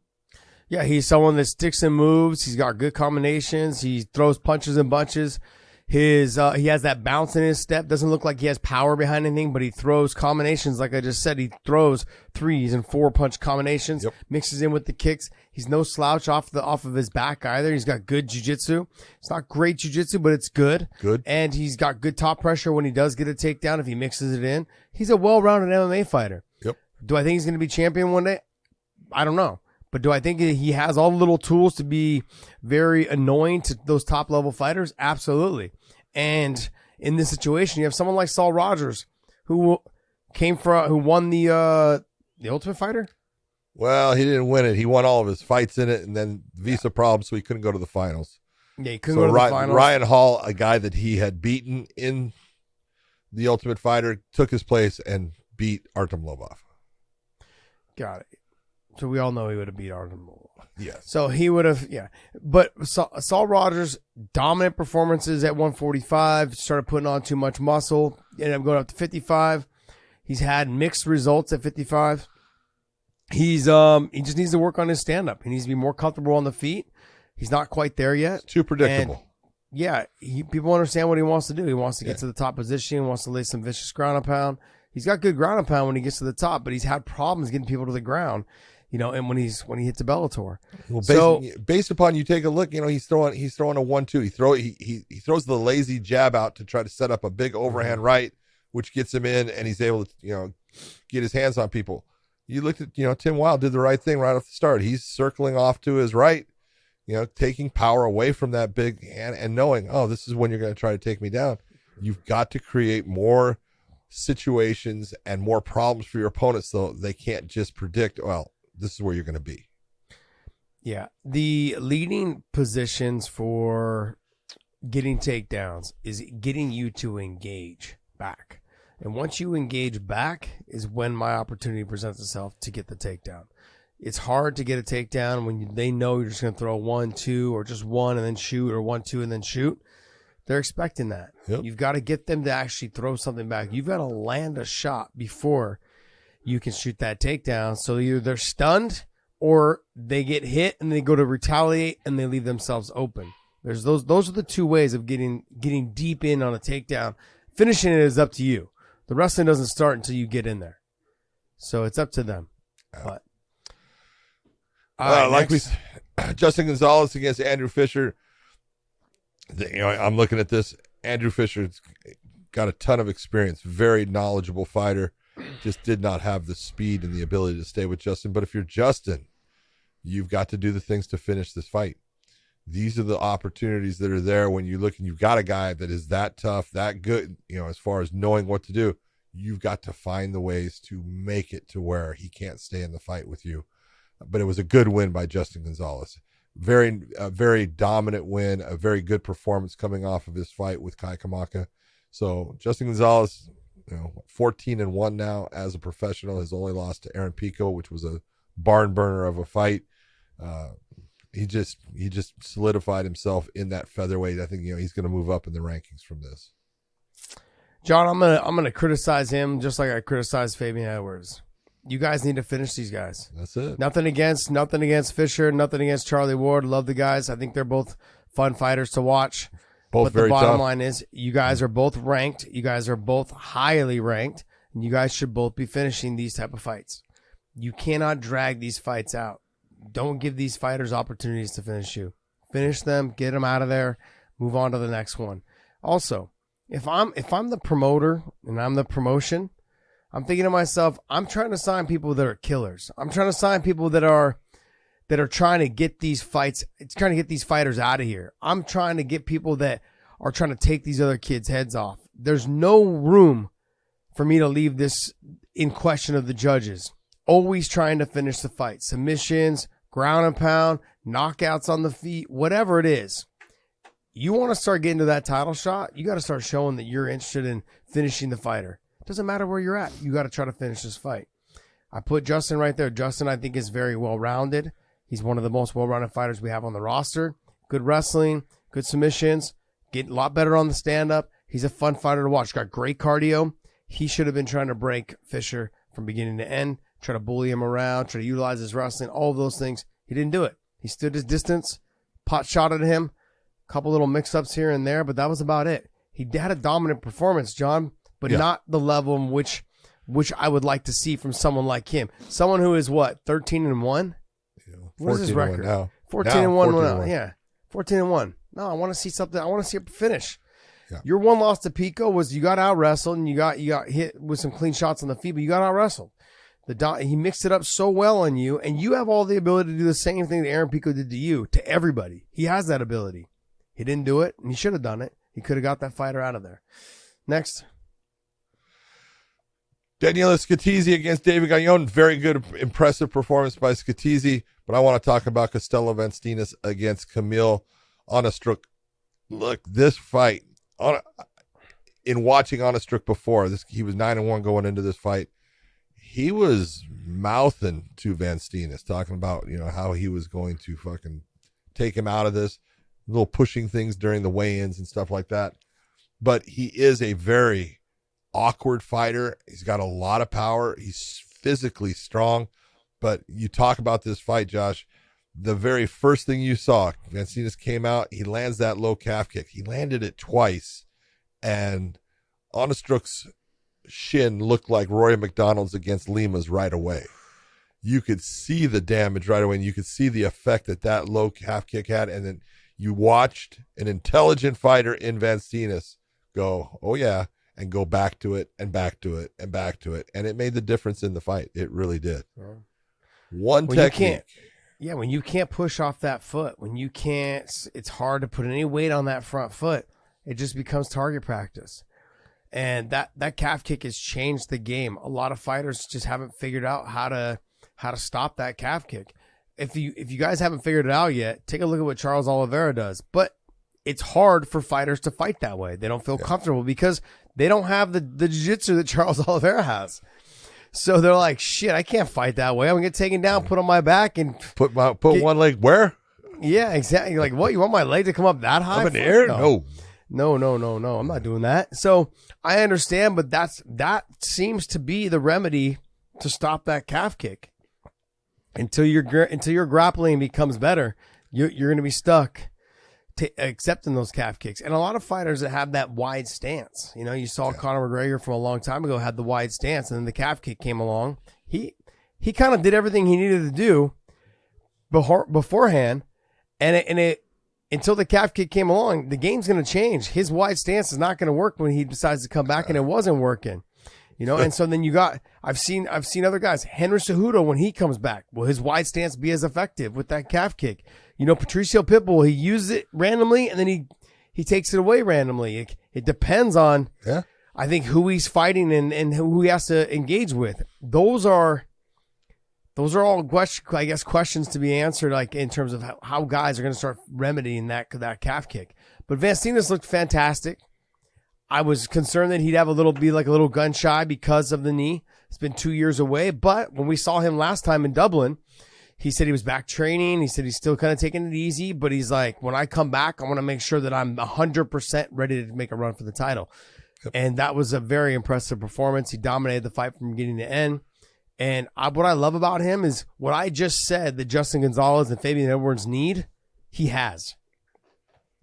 Yeah, he's someone that sticks and moves. He's got good combinations. He throws punches and bunches. He has that bounce in his step. Doesn't look like he has power behind anything, but he throws combinations. Like I just said, he throws 3s and 4-punch combinations, mixes in with the kicks. He's no slouch off of his back either. He's got good jiu-jitsu. It's not great jiu-jitsu, but it's good. Good. And he's got good top pressure when he does get a takedown if he mixes it in. He's a well-rounded MMA fighter. Yep. Do I think he's going to be champion one day? I don't know. But do I think he has all the little tools to be very annoying to those top-level fighters? Absolutely. And in this situation, you have someone like Saul Rogers, who won the Ultimate Fighter. Well, he didn't win it. He won all of his fights in it, and then visa problems, so he couldn't go to the finals. Yeah, he couldn't go to the finals. Ryan Hall, a guy that he had beaten in the Ultimate Fighter, took his place and beat Artem Lobov. Got it. So we all know he would have beat Arnold. Yes. So he would have, yeah. But Saul Rogers, dominant performances at 145, started putting on too much muscle, ended up going up to 55. He's had mixed results at 55. He just needs to work on his stand-up. He needs to be more comfortable on the feet. He's not quite there yet. It's too predictable. And yeah, people understand what he wants to do. He wants to get to the top position. He wants to lay some vicious ground and pound. He's got good ground and pound when he gets to the top, but he's had problems getting people to the ground. And when he hits a Bellator. Well, based upon you take a look, he's throwing a 1-2. He throws the lazy jab out to try to set up a big overhand right, which gets him in, and he's able to get his hands on people. You looked at Tim Wilde did the right thing right off the start. He's circling off to his right, taking power away from that big hand and knowing, oh, this is when you're going to try to take me down. You've got to create more situations and more problems for your opponents so they can't just predict, well, this is where you're going to be. Yeah. The leading positions for getting takedowns is getting you to engage back. And once you engage back is when my opportunity presents itself to get the takedown. It's hard to get a takedown when they know you're just going to throw 1, 2, or just 1 and then shoot, or 1, 2 and then shoot. They're expecting that. Yep. You've got to get them to actually throw something back. You've got to land a shot before you can shoot that takedown. So either they're stunned or they get hit and they go to retaliate and they leave themselves open. There's those are the two ways of getting deep in on a takedown. Finishing it is up to you. The wrestling doesn't start until you get in there. So it's up to them. But Justin Gonzalez against Andrew Fisher. I'm looking at this. Andrew Fisher's got a ton of experience, very knowledgeable fighter. Just did not have the speed and the ability to stay with Justin. But if you're Justin, you've got to do the things to finish this fight. These are the opportunities that are there when you look and you've got a guy that is that tough, that good, as far as knowing what to do. You've got to find the ways to make it to where he can't stay in the fight with you. But it was a good win by Justin Gonzalez. Very dominant win, a very good performance coming off of his fight with Kai Kamaka. So Justin Gonzalez, 14-1 now as a professional. His only loss to Aaron Pico, which was a barn burner of a fight. He just solidified himself in that featherweight. I think he's going to move up in the rankings from this. John, I'm gonna criticize him just like I criticized Fabian Edwards. You guys need to finish these guys. That's it. Nothing against Fisher, nothing against Charlie Ward. Love the guys. I think they're both fun fighters to watch. Both but very the bottom tough. line is you guys are both ranked. You guys are both highly ranked, and you guys should both be finishing these type of fights. You cannot drag these fights out. Don't give these fighters opportunities to finish you. Finish them, get them out of there, move on to the next one. Also, if I'm the promoter and I'm the promotion, I'm thinking to myself, I'm trying to sign people that are killers. I'm trying to sign people that are trying to get these fights, trying to get these fighters out of here. I'm trying to get people that are trying to take these other kids' heads off. There's no room for me to leave this in question of the judges. Always trying to finish the fight. Submissions, ground and pound, knockouts on the feet, whatever it is. You want to start getting to that title shot, you got to start showing that you're interested in finishing the fighter. It doesn't matter where you're at. You got to try to finish this fight. I put Justin right there. Justin, I think, is very well-rounded. He's one of the most well-rounded fighters we have on the roster. Good wrestling, good submissions, get a lot better on the stand-up. He's a fun fighter to watch. Got great cardio. He should have been trying to break Fisher from beginning to end, try to bully him around, try to utilize his wrestling, all of those things. He didn't do it. He stood his distance, pot shot at him, a couple little mix-ups here and there, but that was about it. He had a dominant performance, John, but not the level in which I would like to see from someone like him. Someone who is what, 13-1? What is his record? 14-1. Yeah, 14-1. No, I want to see something. I want to see a finish. Yeah. Your one loss to Pico was you got out wrestled and you got hit with some clean shots on the feet, but you got out wrestled. He mixed it up so well on you, and you have all the ability to do the same thing that Aaron Pico did to you, to everybody. He has that ability. He didn't do it, and he should have done it. He could have got that fighter out of there. Next. Daniela Scatizzi against David Gagnon. Very good, impressive performance by Scatizzi. But I want to talk about Costello Vanstinas against Camille Onestruk. Look, this fight, in watching Onestruk before, he was 9-1 going into this fight. He was mouthing to Vanstinas, talking about, how he was going to fucking take him out of this. Little pushing things during the weigh-ins and stuff like that. But he is a very awkward fighter. He's got a lot of power. He's physically strong. But you talk about this fight, Josh, the very first thing you saw, Vanstinas came out, he lands that low calf kick. He landed it twice, and Onestruk's shin looked like Rory McDonald's against Lima's right away. You could see the damage right away, and you could see the effect that low calf kick had, and then you watched an intelligent fighter in Vanstinas go, oh yeah, and go back to it and back to it and back to it. And it made the difference in the fight. It really did. One technique. When you can't push off that foot, when you can't, it's hard to put any weight on that front foot. It just becomes target practice. And that calf kick has changed the game. A lot of fighters just haven't figured out how to stop that calf kick. if you guys haven't figured it out yet, take a look at what Charles Oliveira does. But it's hard for fighters to fight that way. They don't feel comfortable because they don't have the jiu-jitsu that Charles Oliveira has. So they're like, shit, I can't fight that way. I'm gonna get taken down, put on my back, and put one leg where? Yeah, exactly. Like, what? You want my leg to come up that high? Up in the air? No. I'm not doing that. So I understand, but that seems to be the remedy to stop that calf kick. Until your grappling becomes better, you're going to be stuck accepting those calf kicks. And a lot of fighters that have that wide stance, you saw Conor McGregor from a long time ago had the wide stance, and then the calf kick came along. He kind of did everything he needed to do beforehand, and it until the calf kick came along, the game's going to change. His wide stance is not going to work when he decides to come back, and it wasn't working. And so then I've seen other guys, Henry Cejudo, when he comes back, will his wide stance be as effective with that calf kick? Patricio Pitbull, he uses it randomly and then he takes it away randomly. It depends on, I think, who he's fighting and who he has to engage with. Those are all questions to be answered, like in terms of how guys are going to start remedying that calf kick. But Vancinas looked fantastic. I was concerned that he'd be like a little gun shy because of the knee. It's been 2 years away. But when we saw him last time in Dublin, he said he was back training. He said he's still kind of taking it easy, but he's like, when I come back, I want to make sure that I'm 100% ready to make a run for the title. Yep. And that was a very impressive performance. He dominated the fight from beginning to end. And what I love about him is what I just said that Justin Gonzalez and Fabian Edwards need, he has.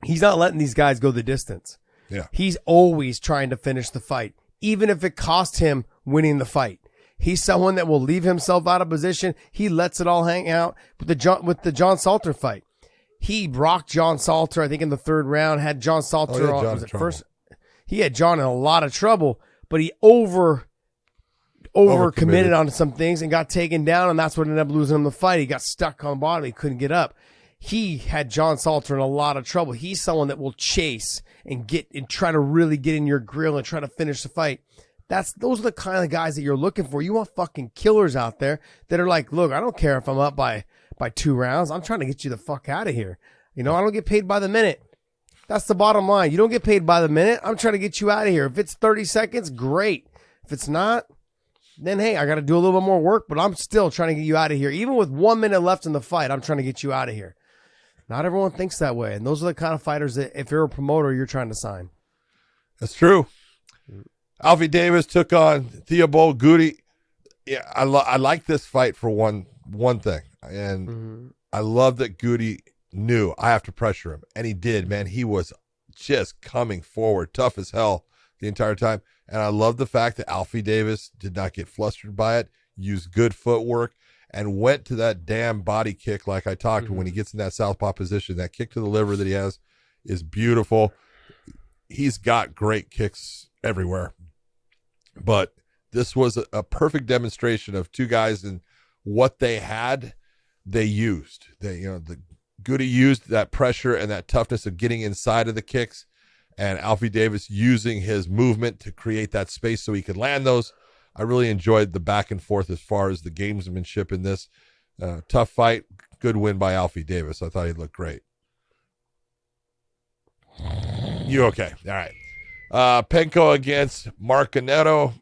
He's not letting these guys go the distance. Yeah. He's always trying to finish the fight, even if it cost him winning the fight. He's someone that will leave himself out of position. He lets it all hang out. With the John Salter fight, he rocked John Salter, I think, in the third round, had John Salter on. Was it first? He had John in a lot of trouble, but he overcommitted onto some things and got taken down, and that's what ended up losing him the fight. He got stuck on the bottom. He couldn't get up. He had John Salter in a lot of trouble. He's someone that will chase and try to really get in your grill and try to finish the fight. Those are the kind of guys that you're looking for. You want fucking killers out there that are like, look, I don't care if I'm up by 2 rounds. I'm trying to get you the fuck out of here. I don't get paid by the minute. That's the bottom line. You don't get paid by the minute. I'm trying to get you out of here. If it's 30 seconds, great. If it's not, then hey, I got to do a little bit more work, but I'm still trying to get you out of here. Even with 1 minute left in the fight, I'm trying to get you out of here. Not everyone thinks that way, and those are the kind of fighters that if you're a promoter, you're trying to sign. That's true. Alfie Davis took on Theobald Goody. Yeah, I like this fight for one thing, and I love that Goody knew I have to pressure him, and he did. Man, he was just coming forward, tough as hell the entire time, and I love the fact that Alfie Davis did not get flustered by it, used good footwork, and went to that damn body kick like I talked when he gets in that southpaw position. That kick to the liver that he has is beautiful. He's got great kicks everywhere. But this was a perfect demonstration of two guys and what they had, they used. The Goody used that pressure and that toughness of getting inside of the kicks, and Alfie Davis using his movement to create that space so he could land those. I really enjoyed the back and forth as far as the gamesmanship in this. Tough fight, good win by Alfie Davis. I thought he looked great. You okay? All right. Penko against Marcaneto.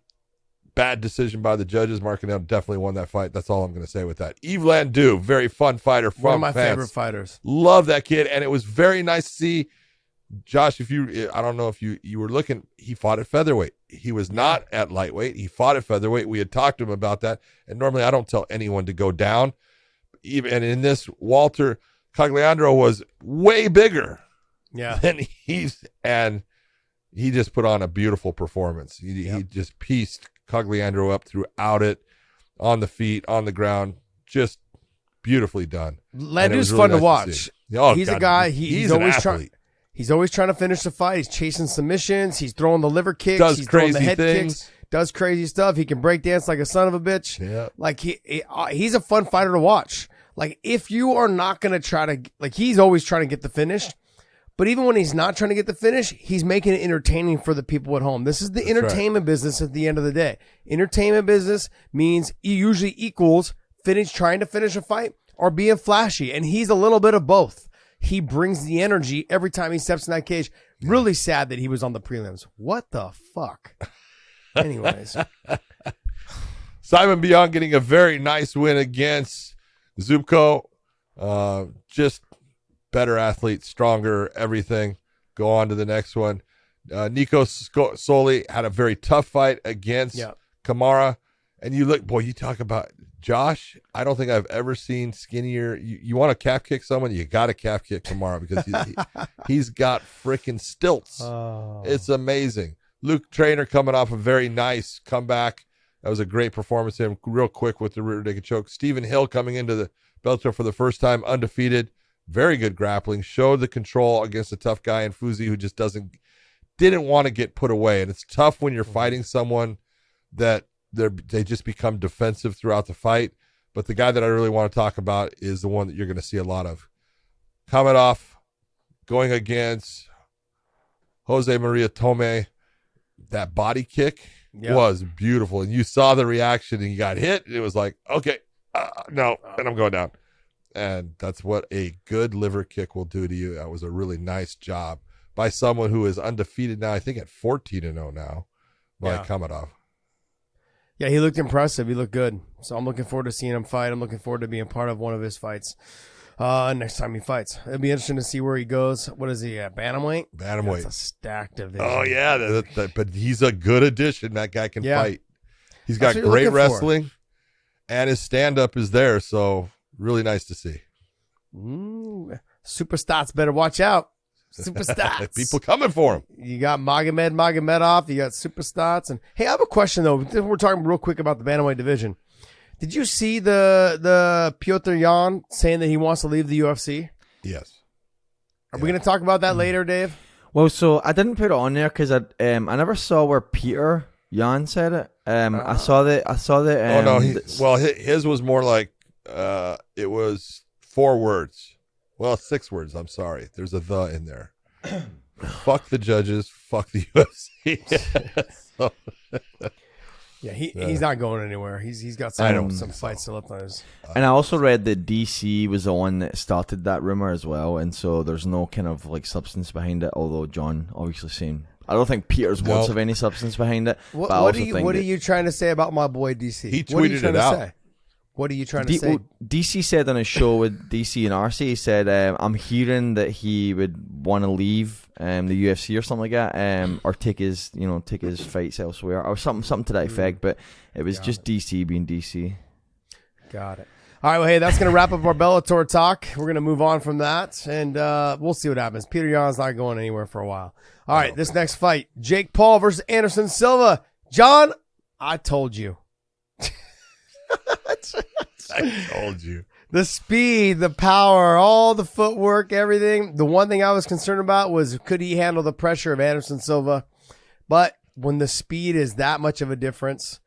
Bad decision by the judges. Marcaneto definitely won that fight. That's all I'm going to say with that. Yves Landau, very fun fighter. One of my favorite fighters. Love that kid, and it was very nice to see. Josh, I don't know if you were looking, he fought at featherweight. He was not at lightweight. He fought at featherweight. We had talked to him about that, and normally I don't tell anyone to go down. And in this, Walter Cagliandro was way bigger. Yeah. And he just put on a beautiful performance. He just pieced Cagliandro up throughout it, on the feet, on the ground, just beautifully done. Landau's really fun to watch. He's a guy. He's always trying. He's always trying to finish the fight. He's chasing submissions. He's throwing the liver kicks. He's throwing the head kicks. Does crazy stuff. He can break dance like a son of a bitch. Yeah. Like he's a fun fighter to watch. Like if you are not going to try to, like he's always trying to get the finish. But even when he's not trying to get the finish, he's making it entertaining for the people at home. This is the entertainment business at the end of the day. Entertainment business means it usually equals trying to finish a fight or being flashy. And he's a little bit of both. He brings the energy every time he steps in that cage. Really sad that he was on the prelims. What the fuck? Anyways. Simon Beyond getting a very nice win against Zubko. Just better athlete, stronger, everything. Go on to the next one. Nico Soli had a very tough fight against Kamara. And you look, boy, you talk about Josh. I don't think I've ever seen skinnier. You want to calf kick someone, you got to calf kick Kamara because he's got freaking stilts. Oh. It's amazing. Luke Trainer coming off a very nice comeback. That was a great performance of him, real quick with the rear naked choke. Stephen Hill coming into the Bellator for the first time, undefeated. Very good grappling. Showed the control against a tough guy in Fuzi who just didn't want to get put away. And it's tough when you're fighting someone that they just become defensive throughout the fight. But the guy that I really want to talk about is the one that you're going to see a lot of. Coming off, going against Jose Maria Tome, that body kick was beautiful. And you saw the reaction and you got hit. And it was like, okay, no, and I'm going down. And that's what a good liver kick will do to you. That was a really nice job by someone who is undefeated now, I think at 14-0 now, by Kamadov. Yeah, he looked impressive. He looked good. So I'm looking forward to seeing him fight. I'm looking forward to being part of one of his fights next time he fights. It'll be interesting to see where he goes. What is he at? Bantamweight? Bantamweight. That's a stacked division. Oh, yeah. But he's a good addition. That guy can fight. He's got great wrestling, and his stand-up is there. So really nice to see. Super Stats better watch out. Super Stats. People coming for him. You got Magomedov. You got Super Stats. And hey, I have a question though. We're talking real quick about the bantamweight division. Did you see the Piotr Jan saying that he wants to leave the UFC? Yes. Are we going to talk about that later, Dave? Well, so I didn't put it on there because I never saw where Peter Jan said it. I saw that. Oh no. His was more like it was 4 words. Well, 6 words. I'm sorry. There's a "the" in there. Fuck the judges. Fuck the UFC. He's not going anywhere. He's got some fights still up on his. And I also read that DC was the one that started that rumor as well, and so there's no kind of like substance behind it. Although John obviously saying, I don't think Peter's words have any substance behind it. What are you trying to say about my boy DC? He tweeted it out. What are you trying to say? DC said on a show with DC and RC, he said, I'm hearing that he would want to leave the UFC or something like that, or take his fights elsewhere, or something to that effect. But it was just DC being DC. Got it. All right, well, hey, that's going to wrap up our Bellator talk. We're going to move on from that, and we'll see what happens. Peter Jan's not going anywhere for a while. All right, this next fight, Jake Paul versus Anderson Silva. John, I told you. I told you. The speed, the power, all the footwork, everything. The one thing I was concerned about was could he handle the pressure of Anderson Silva? But when the speed is that much of a difference,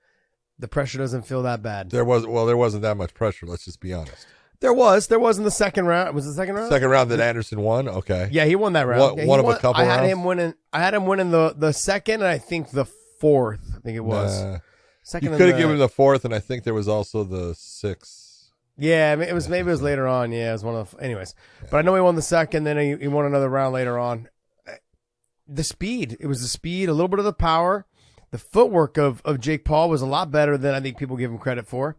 the pressure doesn't feel that bad. There wasn't that much pressure. Let's just be honest. There was in the second round. Was it the second round? Second round that Anderson won. Okay. Yeah, he won that round. One of a couple rounds. I had him winning the second, and I think the fourth. I think it was. Second. You could have given him the fourth, and I think there was also the sixth. Yeah, I mean, it was later on. Yeah, it was one of. Anyways, but I know he won the second. Then he won another round later on. The speed. It was the speed, a little bit of the power. The footwork of Jake Paul was a lot better than I think people give him credit for.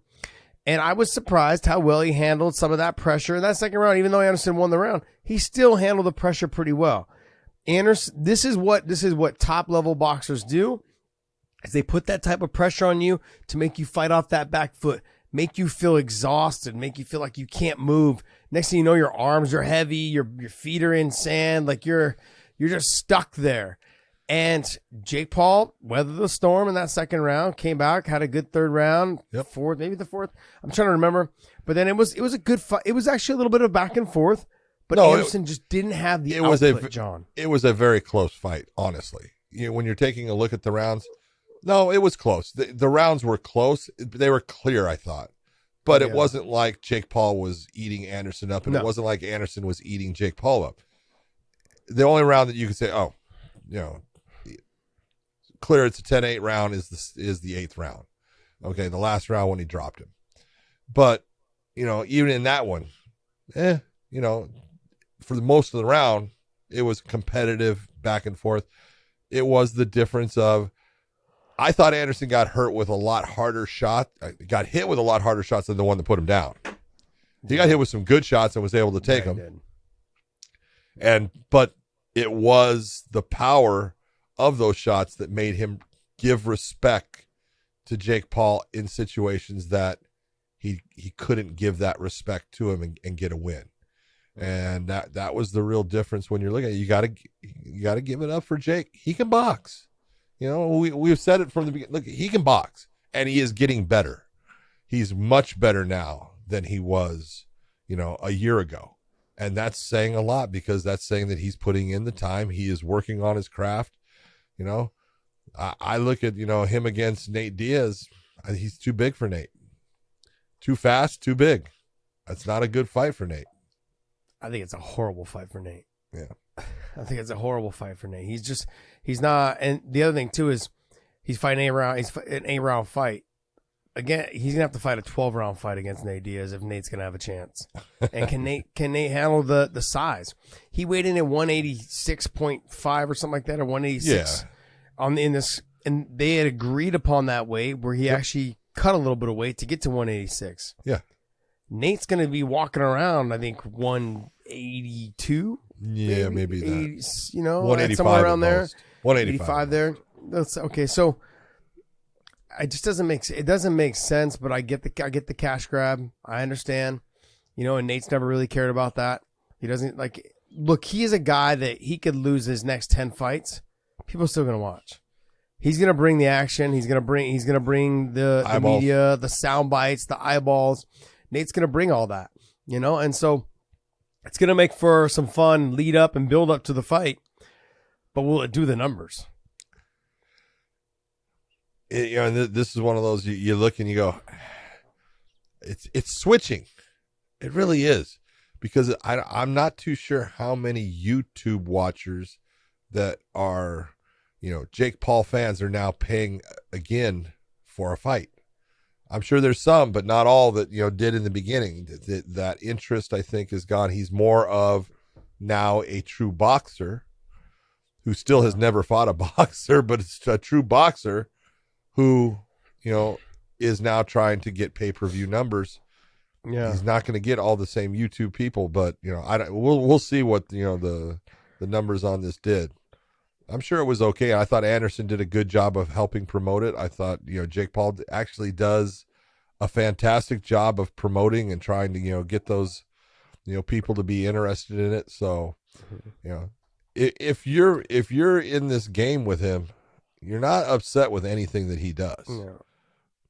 And I was surprised how well he handled some of that pressure in that second round. Even though Anderson won the round, he still handled the pressure pretty well. Anderson, this is what top level boxers do, is they put that type of pressure on you to make you fight off that back foot, make you feel exhausted, make you feel like you can't move. Next thing you know, your arms are heavy, your feet are in sand, like you're just stuck there. And Jake Paul weathered the storm in that second round, came back, had a good third round, fourth, maybe the fourth. I'm trying to remember. But then it was a good fight. It was actually a little bit of back and forth, but Anderson just didn't have the output, John. It was a very close fight, honestly. When you're taking a look at the rounds, no, it was close. The rounds were close. They were clear, I thought. But it wasn't like Jake Paul was eating Anderson up, and it wasn't like Anderson was eating Jake Paul up. The only round that you could say, clear, it's a 10-8 round is the 8th round. Okay, the last round when he dropped him. But even in that one, for the most of the round, it was competitive back and forth. It was the difference of, I thought Anderson got hurt with a lot harder shot. Got hit with a lot harder shots than the one that put him down. He got hit with some good shots and was able to take them. But it was the power of those shots that made him give respect to Jake Paul in situations that he couldn't give that respect to him and get a win. And that was the real difference when you're looking at it. You gotta give it up for Jake. He can box. We've said it from the beginning. Look, he can box, and he is getting better. He's much better now than he was, a year ago. And that's saying a lot, because that's saying that he's putting in the time. He is working on his craft. I look at, him against Nate Diaz. He's too big for Nate. Too fast, too big. That's not a good fight for Nate. I think it's a horrible fight for Nate. Yeah. I think it's a horrible fight for Nate. He's not. And the other thing too is he's fighting He's an 8-round fight. Again, he's gonna have to fight a 12-round fight against Nate Diaz if Nate's gonna have a chance. And can Nate handle the size? He weighed in at 186.5 or something like that, or 186 in this, and they had agreed upon that weight where he actually cut a little bit of weight to get to 186. Yeah. Nate's gonna be walking around, I think 182. Yeah, maybe that. 80, 185 somewhere around there. 185 there. That's okay. So it just doesn't make sense. But I get the cash grab. I understand. And Nate's never really cared about that. He doesn't look. He is a guy that he could lose his next 10 fights. People are still gonna watch. He's gonna bring the action. He's gonna bring the media, the sound bites, the eyeballs. Nate's gonna bring all that. And so. It's going to make for some fun lead up and build up to the fight, but will it do the numbers? This is one of those you look and you go, it's switching. It really is, because I'm not too sure how many YouTube watchers that are, Jake Paul fans are now paying again for a fight. I'm sure there's some, but not all that, did in the beginning. That interest, I think, is gone. He's more of now a true boxer who still has never fought a boxer, but it's a true boxer who, is now trying to get pay-per-view numbers. Yeah. He's not going to get all the same YouTube people, but, we'll see what, the numbers on this did. I'm sure it was okay. I thought Anderson did a good job of helping promote it. I thought, Jake Paul actually does a fantastic job of promoting and trying to, get those, people to be interested in it. So, if you're in this game with him, you're not upset with anything that he does.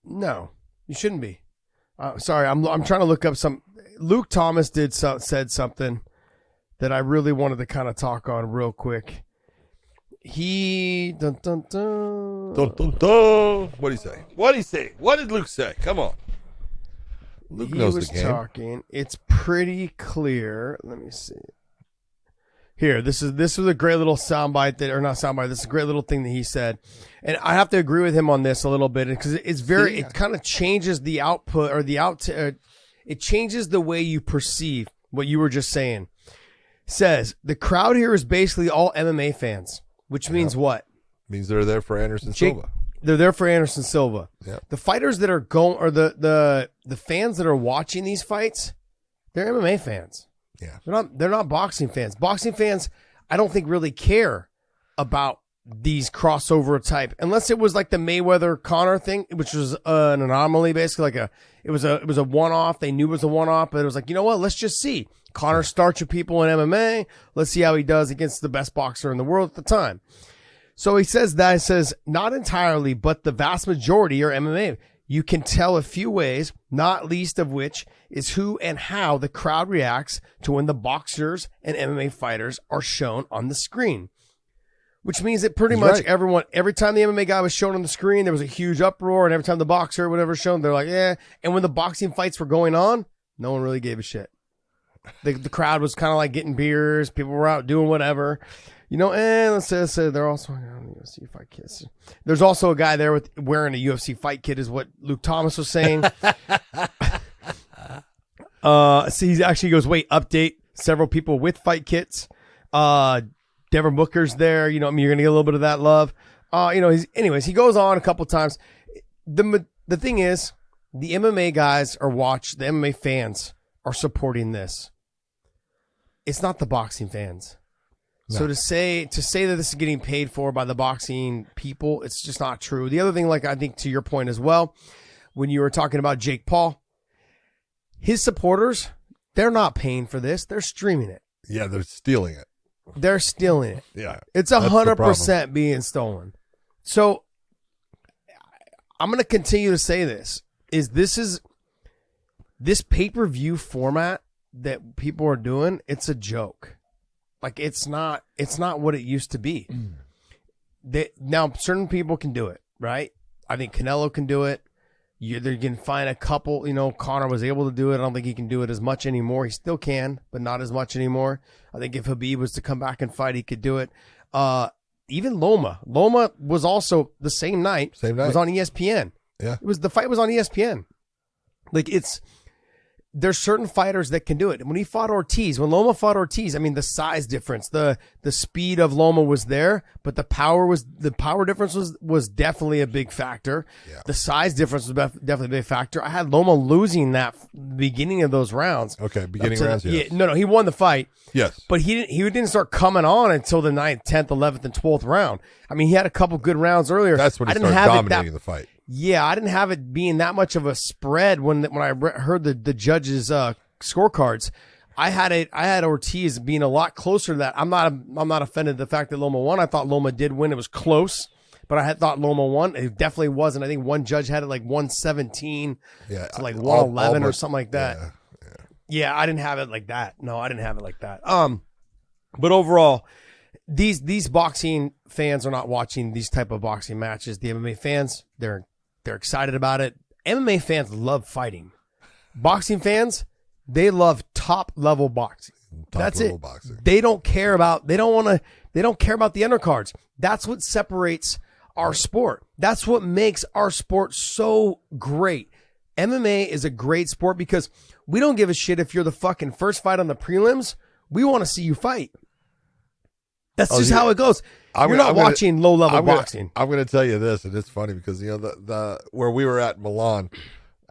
No, you shouldn't be. Sorry, I'm trying to look up some. Luke Thomas said something that I really wanted to kind of talk on real quick. Dun, dun, dun. Dun, dun, dun. What did he say? What did Luke say? Come on. Luke knows the game. Talking. It's pretty clear. Let me see. Here, this was a great little soundbite This is a great little thing that he said, and I have to agree with him on this a little bit because it kind of changes the output or it changes the way you perceive what you were just saying. Says the crowd here is basically all MMA fans. Which means what? Means they're there for Anderson Silva. They're there for Anderson Silva. Yeah. The fighters that are going, or the fans that are watching these fights, they're MMA fans. Yeah. They're not boxing fans. Boxing fans, I don't think really care about these crossover type, unless it was like the Mayweather Conor thing, which was an anomaly, basically it was a one-off. They knew it was a one-off, but it was like, you know what? Let's just see. Conor starts with people in MMA. Let's see how he does against the best boxer in the world at the time. So he says, not entirely, but the vast majority are MMA. You can tell a few ways, not least of which is who and how the crowd reacts to when the boxers and MMA fighters are shown on the screen. Which means that pretty much everyone, every time the MMA guy was shown on the screen, there was a huge uproar, and every time the boxer or whatever was shown, they're like, yeah. And when the boxing fights were going on, no one really gave a shit. The crowd was kind of like getting beers. People were out doing whatever, and let's say they're also on the UFC fight kits. There's also a guy there wearing a UFC fight kit, is what Luke Thomas was saying. So he actually goes, wait, update several people with fight kits. Devin Booker's there. You know, I mean, you're going to get a little bit of that love. You know, anyways, he goes on a couple times. The thing is, the MMA guys the MMA fans are supporting this. It's not the boxing fans. No. So to say that this is getting paid for by the boxing people, it's just not true. The other thing, like I think to your point as well, when you were talking about Jake Paul, his supporters, they're not paying for this. They're streaming it. Yeah, they're stealing it. They're stealing it. Yeah. It's 100% being stolen. So I'm going to continue to say this pay-per-view format that people are doing, it's a joke. Like it's not what it used to be. Now certain people can do it, right? I think Canelo can do it. They can find a couple, you know, Conor was able to do it. I don't think he can do it as much anymore. He still can, but not as much anymore. I think if Khabib was to come back and fight, he could do it. Even Loma was also the same night. It was on ESPN. Yeah. The fight was on ESPN. Like there's certain fighters that can do it. When when Loma fought Ortiz, I mean, the size difference, the speed of Loma was there, but the power difference was definitely a big factor. Yeah. The size difference was definitely a big factor. I had Loma losing that beginning of those rounds. Okay, beginning rounds, yes. No, he won the fight. Yes. But he didn't start coming on until the 9th, 10th, 11th, and 12th round. I mean, he had a couple good rounds earlier. That's when he started dominating the fight. Yeah, I didn't have it being that much of a spread when I heard the judges' scorecards. I had Ortiz being a lot closer to that. I'm not offended at the fact that Loma won. I thought Loma did win. It was close, but I had thought Loma won. It definitely wasn't. I think one judge had it like 117 to like 111 or something like that. Yeah, I didn't have it like that. No, I didn't have it like that. But overall, these boxing fans are not watching these type of boxing matches. The MMA fans, they're excited about it. MMA fans love fighting. Boxing fans, they love top level boxing. That's it. Boxing. They don't care about the undercards. That's what separates our sport. That's what makes our sport so great. MMA is a great sport because we don't give a shit if you're the fucking first fight on the prelims. We want to see you fight. That's just how it goes. You're not watching low-level boxing. I'm going to tell you this, and it's funny because, you know, the where we were at Milan,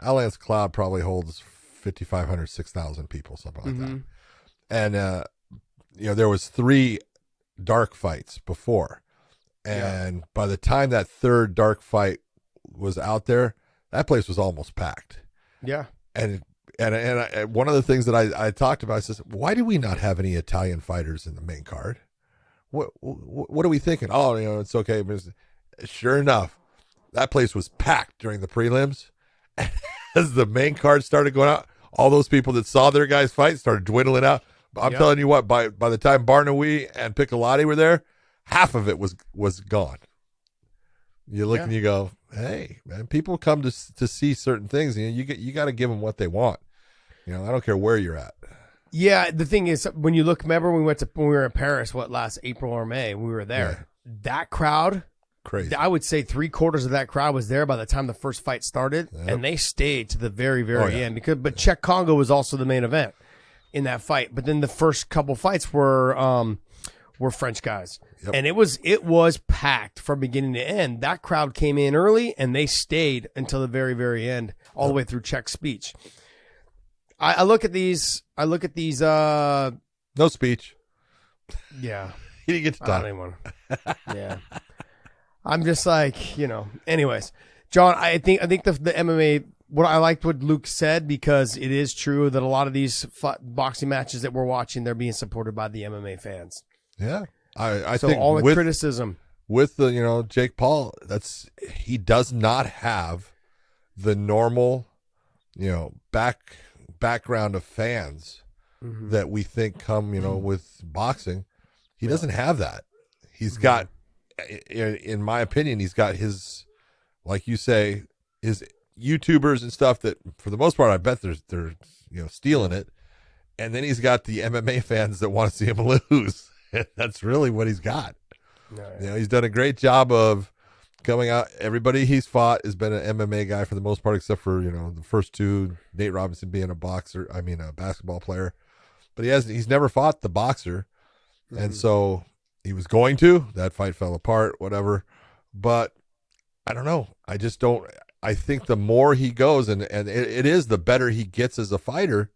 Allianz Cloud probably holds 5,500, 6,000 people, something like that. And, you know, there was 3 dark fights before. And by the time that third dark fight was out there, that place was almost packed. Yeah. And one of the things that I talked about, I said, why do we not have any Italian fighters in the main card? What are we thinking? Oh, you know, it's okay. But sure enough, that place was packed during the prelims. As the main card started going out, all those people that saw their guys fight started dwindling out. I'm telling you what, by the time Barnaoui and Piccolotti were there, half of it was gone. You look and you go, hey, man, people come to see certain things. You know, you got to give them what they want. You know, I don't care where you're at. Yeah, the thing is, when you look, remember when we were in Paris, last April or May, we were there. Yeah. That crowd, crazy. I would say 3/4 of that crowd was there by the time the first fight started, and they stayed to the very, very end. But Czech Congo was also the main event in that fight. But then the first couple fights were French guys, and it was packed from beginning to end. That crowd came in early, and they stayed until the very, very end, all the way through Czech speech. I look at these. No speech. Yeah, he didn't get to talk. Anyone. Yeah, I'm just like, you know. Anyways, John, I think the MMA. What I liked what Luke said, because it is true that a lot of these boxing matches that we're watching, they're being supported by the MMA fans. Yeah, I so think all the criticism with the, you know, Jake Paul, he does not have the normal, you know, background of fans that we think come, you know, with boxing. He doesn't have that. He's got, in my opinion, he's got his, like you say, his YouTubers and stuff that, for the most part, I bet they're you know, stealing it. And then he's got the MMA fans that want to see him lose. That's really what he's got. You know, he's done a great job of coming out. Everybody he's fought has been an MMA guy for the most part, except for the first two, Nate Robinson being a basketball player. But he's never fought the boxer, and so he was going to. That fight fell apart, whatever. But I don't know. I just don't. I think the more he goes, and it is the better he gets as a fighter,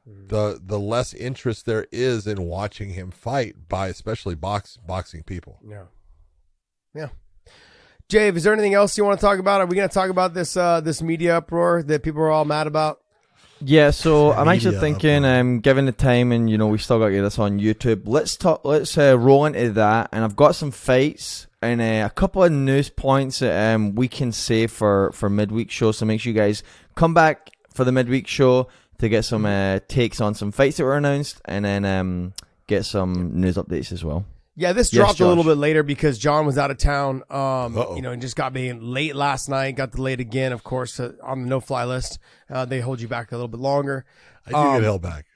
the less interest there is in watching him fight by especially boxing people. Yeah. Jave, is there anything else you want to talk about? Are we going to talk about this media uproar that people are all mad about? Yeah, so I'm actually thinking, given the time, and we still got to get this on YouTube. Let's roll into that, and I've got some fights and a couple of news points that we can save for midweek show. So make sure you guys come back for the midweek show to get some takes on some fights that were announced, and then get some news updates as well. Yeah, this dropped a little bit later because John was out of town, and just got me late last night, got delayed again, of course, on the no-fly list. They hold you back a little bit longer. I do get held back.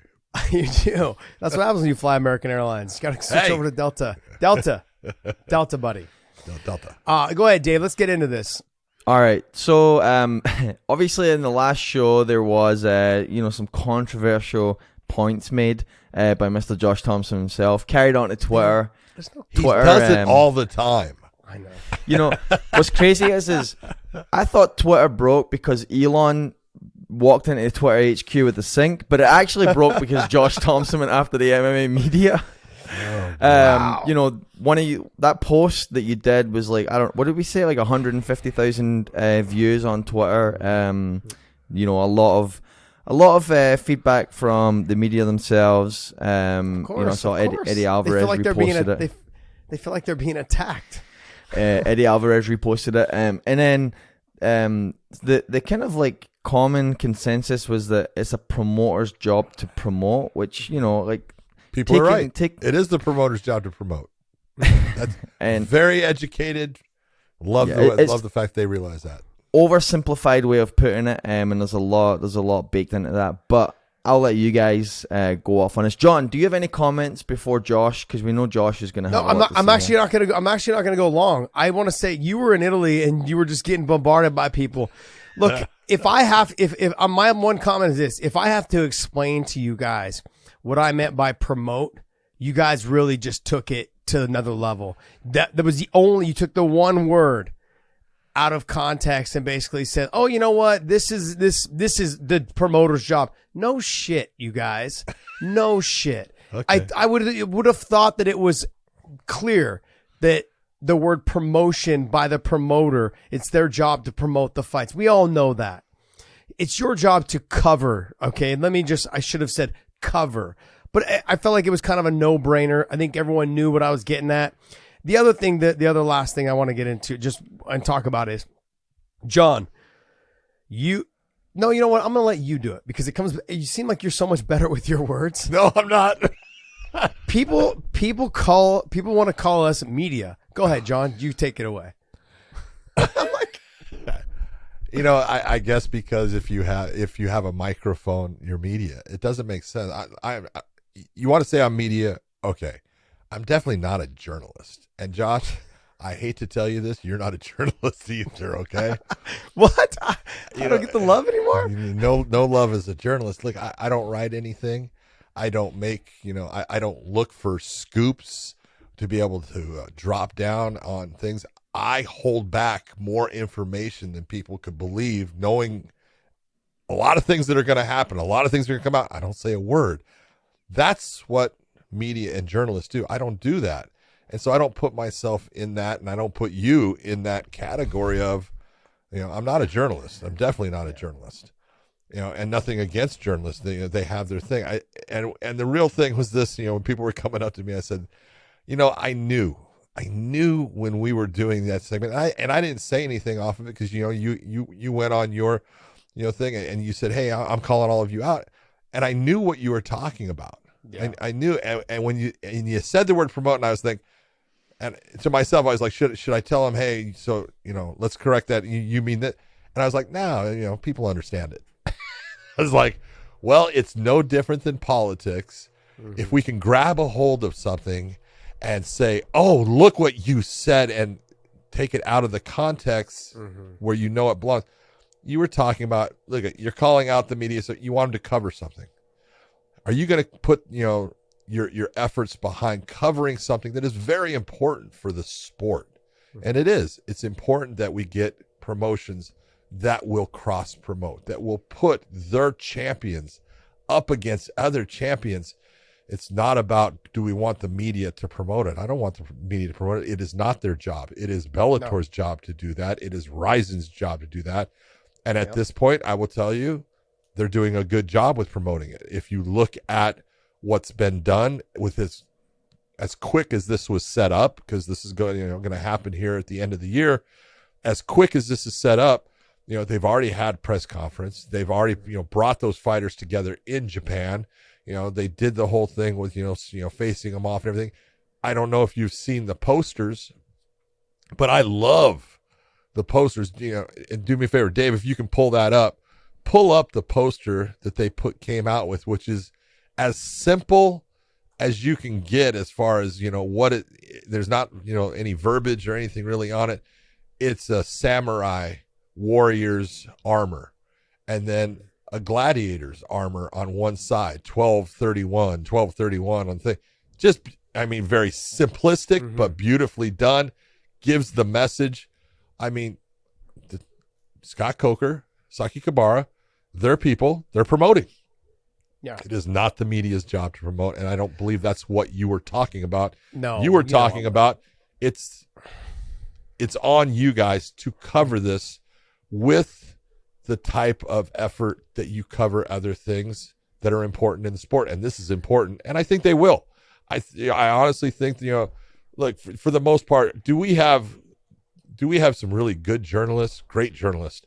You do. That's what happens when you fly American Airlines. You got to switch over to Delta. Delta, buddy. Delta. Go ahead, Dave. Let's get into this. All right. So, obviously, in the last show, there was, some controversial points made by Mr. Josh Thompson himself, carried on to Twitter. He does it all the time. I know. What's crazy is I thought Twitter broke because Elon walked into Twitter HQ with the sink, but it actually broke because Josh Thompson went after the MMA media. Wow. One of you, that post that you did was like, what did we say? Like 150,000 views on Twitter. A lot of feedback from the media themselves. So Eddie Alvarez reposted it. They feel like they're being attacked. Eddie Alvarez reposted it, and then the kind of like common consensus was that it's a promoter's job to promote, which people are right. It is the promoter's job to promote. That's and very educated. Love the fact they realize that. Oversimplified way of putting it, and there's a lot baked into that. But I'll let you guys go off on this. John, do you have any comments before Josh? Because we know Josh is going to have. No, I'm actually not going to. I'm actually not going to go long. I want to say you were in Italy and you were just getting bombarded by people. Look, if my one comment is this: if I have to explain to you guys what I meant by promote, you guys really just took it to another level. That was you took the one word out of context and basically said, "Oh, you know what? This is the promoter's job." No shit, you guys. No shit. Okay. I would have thought that it was clear that the word promotion by the promoter, it's their job to promote the fights. We all know that. It's your job to cover, okay? And I should have said cover. But I felt like it was kind of a no-brainer. I think everyone knew what I was getting at. The other last thing I want to get into and talk about is, John, you know what? I'm going to let you do it because you seem like you're so much better with your words. No, I'm not. People want to call us media. Go ahead, John. You take it away. I'm like, I guess because if you have a microphone, you're media. It doesn't make sense. You want to say I'm media? Okay. I'm definitely not a journalist. And Josh, I hate to tell you this, you're not a journalist either, okay? What? I don't get the love anymore? No love as a journalist. Look, I don't write anything. I don't make, I don't look for scoops to be able to drop down on things. I hold back more information than people could believe, knowing a lot of things that are going to happen, a lot of things are going to come out. I don't say a word. That's what media and journalists do. I don't do that. And so I don't put myself in that, and I don't put you in that category of, I'm not a journalist. I'm definitely not a journalist. And nothing against journalists. They have their thing. And the real thing was this, when people were coming up to me, I said, I knew when we were doing that segment, and I didn't say anything off of it because, you went on your, thing and you said, hey, I'm calling all of you out. And I knew what you were talking about. Yeah. I knew, and when you said the word promote, and I was thinking, and to myself, I was like, should I tell him, hey, so let's correct that. You mean that? And I was like, no, people understand it. I was like, well, it's no different than politics. Mm-hmm. If we can grab a hold of something and say, oh, look what you said, and take it out of the context where you know it belongs. You were talking about, look, you're calling out the media, so you want them to cover something. Are you going to put, your efforts behind covering something that is very important for the sport? And it is. It's important that we get promotions that will cross promote, that will put their champions up against other champions. It's not about, do we want the media to promote it? I don't want the media to promote it. It is not their job. It is Bellator's job to do that. It is Ryzen's job to do that. And at this point, I will tell you, they're doing a good job with promoting it. If you look at what's been done with this, as quick as this was set up, because this is going to happen here at the end of the year, as quick as this is set up, they've already had press conference. They've already, brought those fighters together in Japan. They did the whole thing with, facing them off and everything. I don't know if you've seen the posters, but I love the posters. And do me a favor, Dave, if you can pull that up, pull up the poster that they came out with, which is as simple as you can get as far as, there's not, any verbiage or anything really on it. It's a samurai warrior's armor and then a gladiator's armor on one side, 1231 on the thing. Just, very simplistic, but beautifully done. Gives the message. Scott Coker, Saki Kabara, they're people, they're promoting. Yeah. It is not the media's job to promote, and I don't believe that's what you were talking about. No. You were talking about it's on you guys to cover this with the type of effort that you cover other things that are important in the sport, and this is important, and I think they will. I honestly think, look, for the most part, do we have some really good journalists, great journalists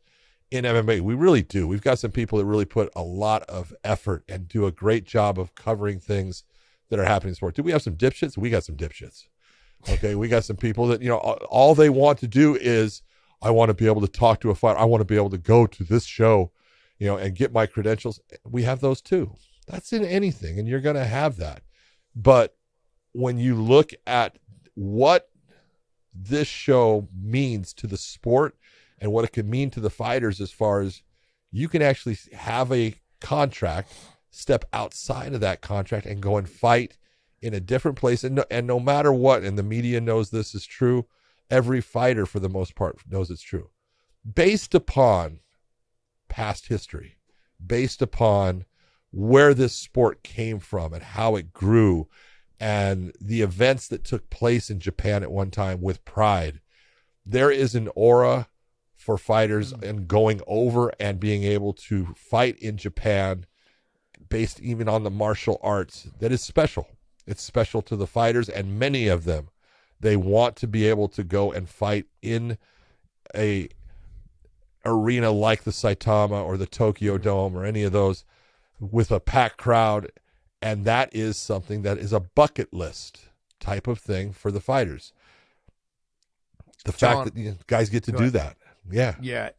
in MMA? We really do. We've got some people that really put a lot of effort and do a great job of covering things that are happening in sport. Do we have some dipshits? We got some dipshits. Okay, we got some people that, all they want to do is, I want to be able to talk to a fighter. I want to be able to go to this show, and get my credentials. We have those too. That's in anything, and you're going to have that. But when you look at what this show means to the sport and what it could mean to the fighters, as far as you can actually have a contract, step outside of that contract and go and fight in a different place. And no matter what, and the media knows this is true, every fighter for the most part knows it's true. Based upon past history, based upon where this sport came from and how it grew and the events that took place in Japan at one time with Pride, there is an aura for fighters and going over and being able to fight in Japan based even on the martial arts that is special. It's special to the fighters, and many of them, they want to be able to go and fight in a arena like the Saitama or the Tokyo Dome or any of those with a packed crowd. And that is something that is a bucket list type of thing for the fighters. The fact that guys get to do that. Yeah. Yeah.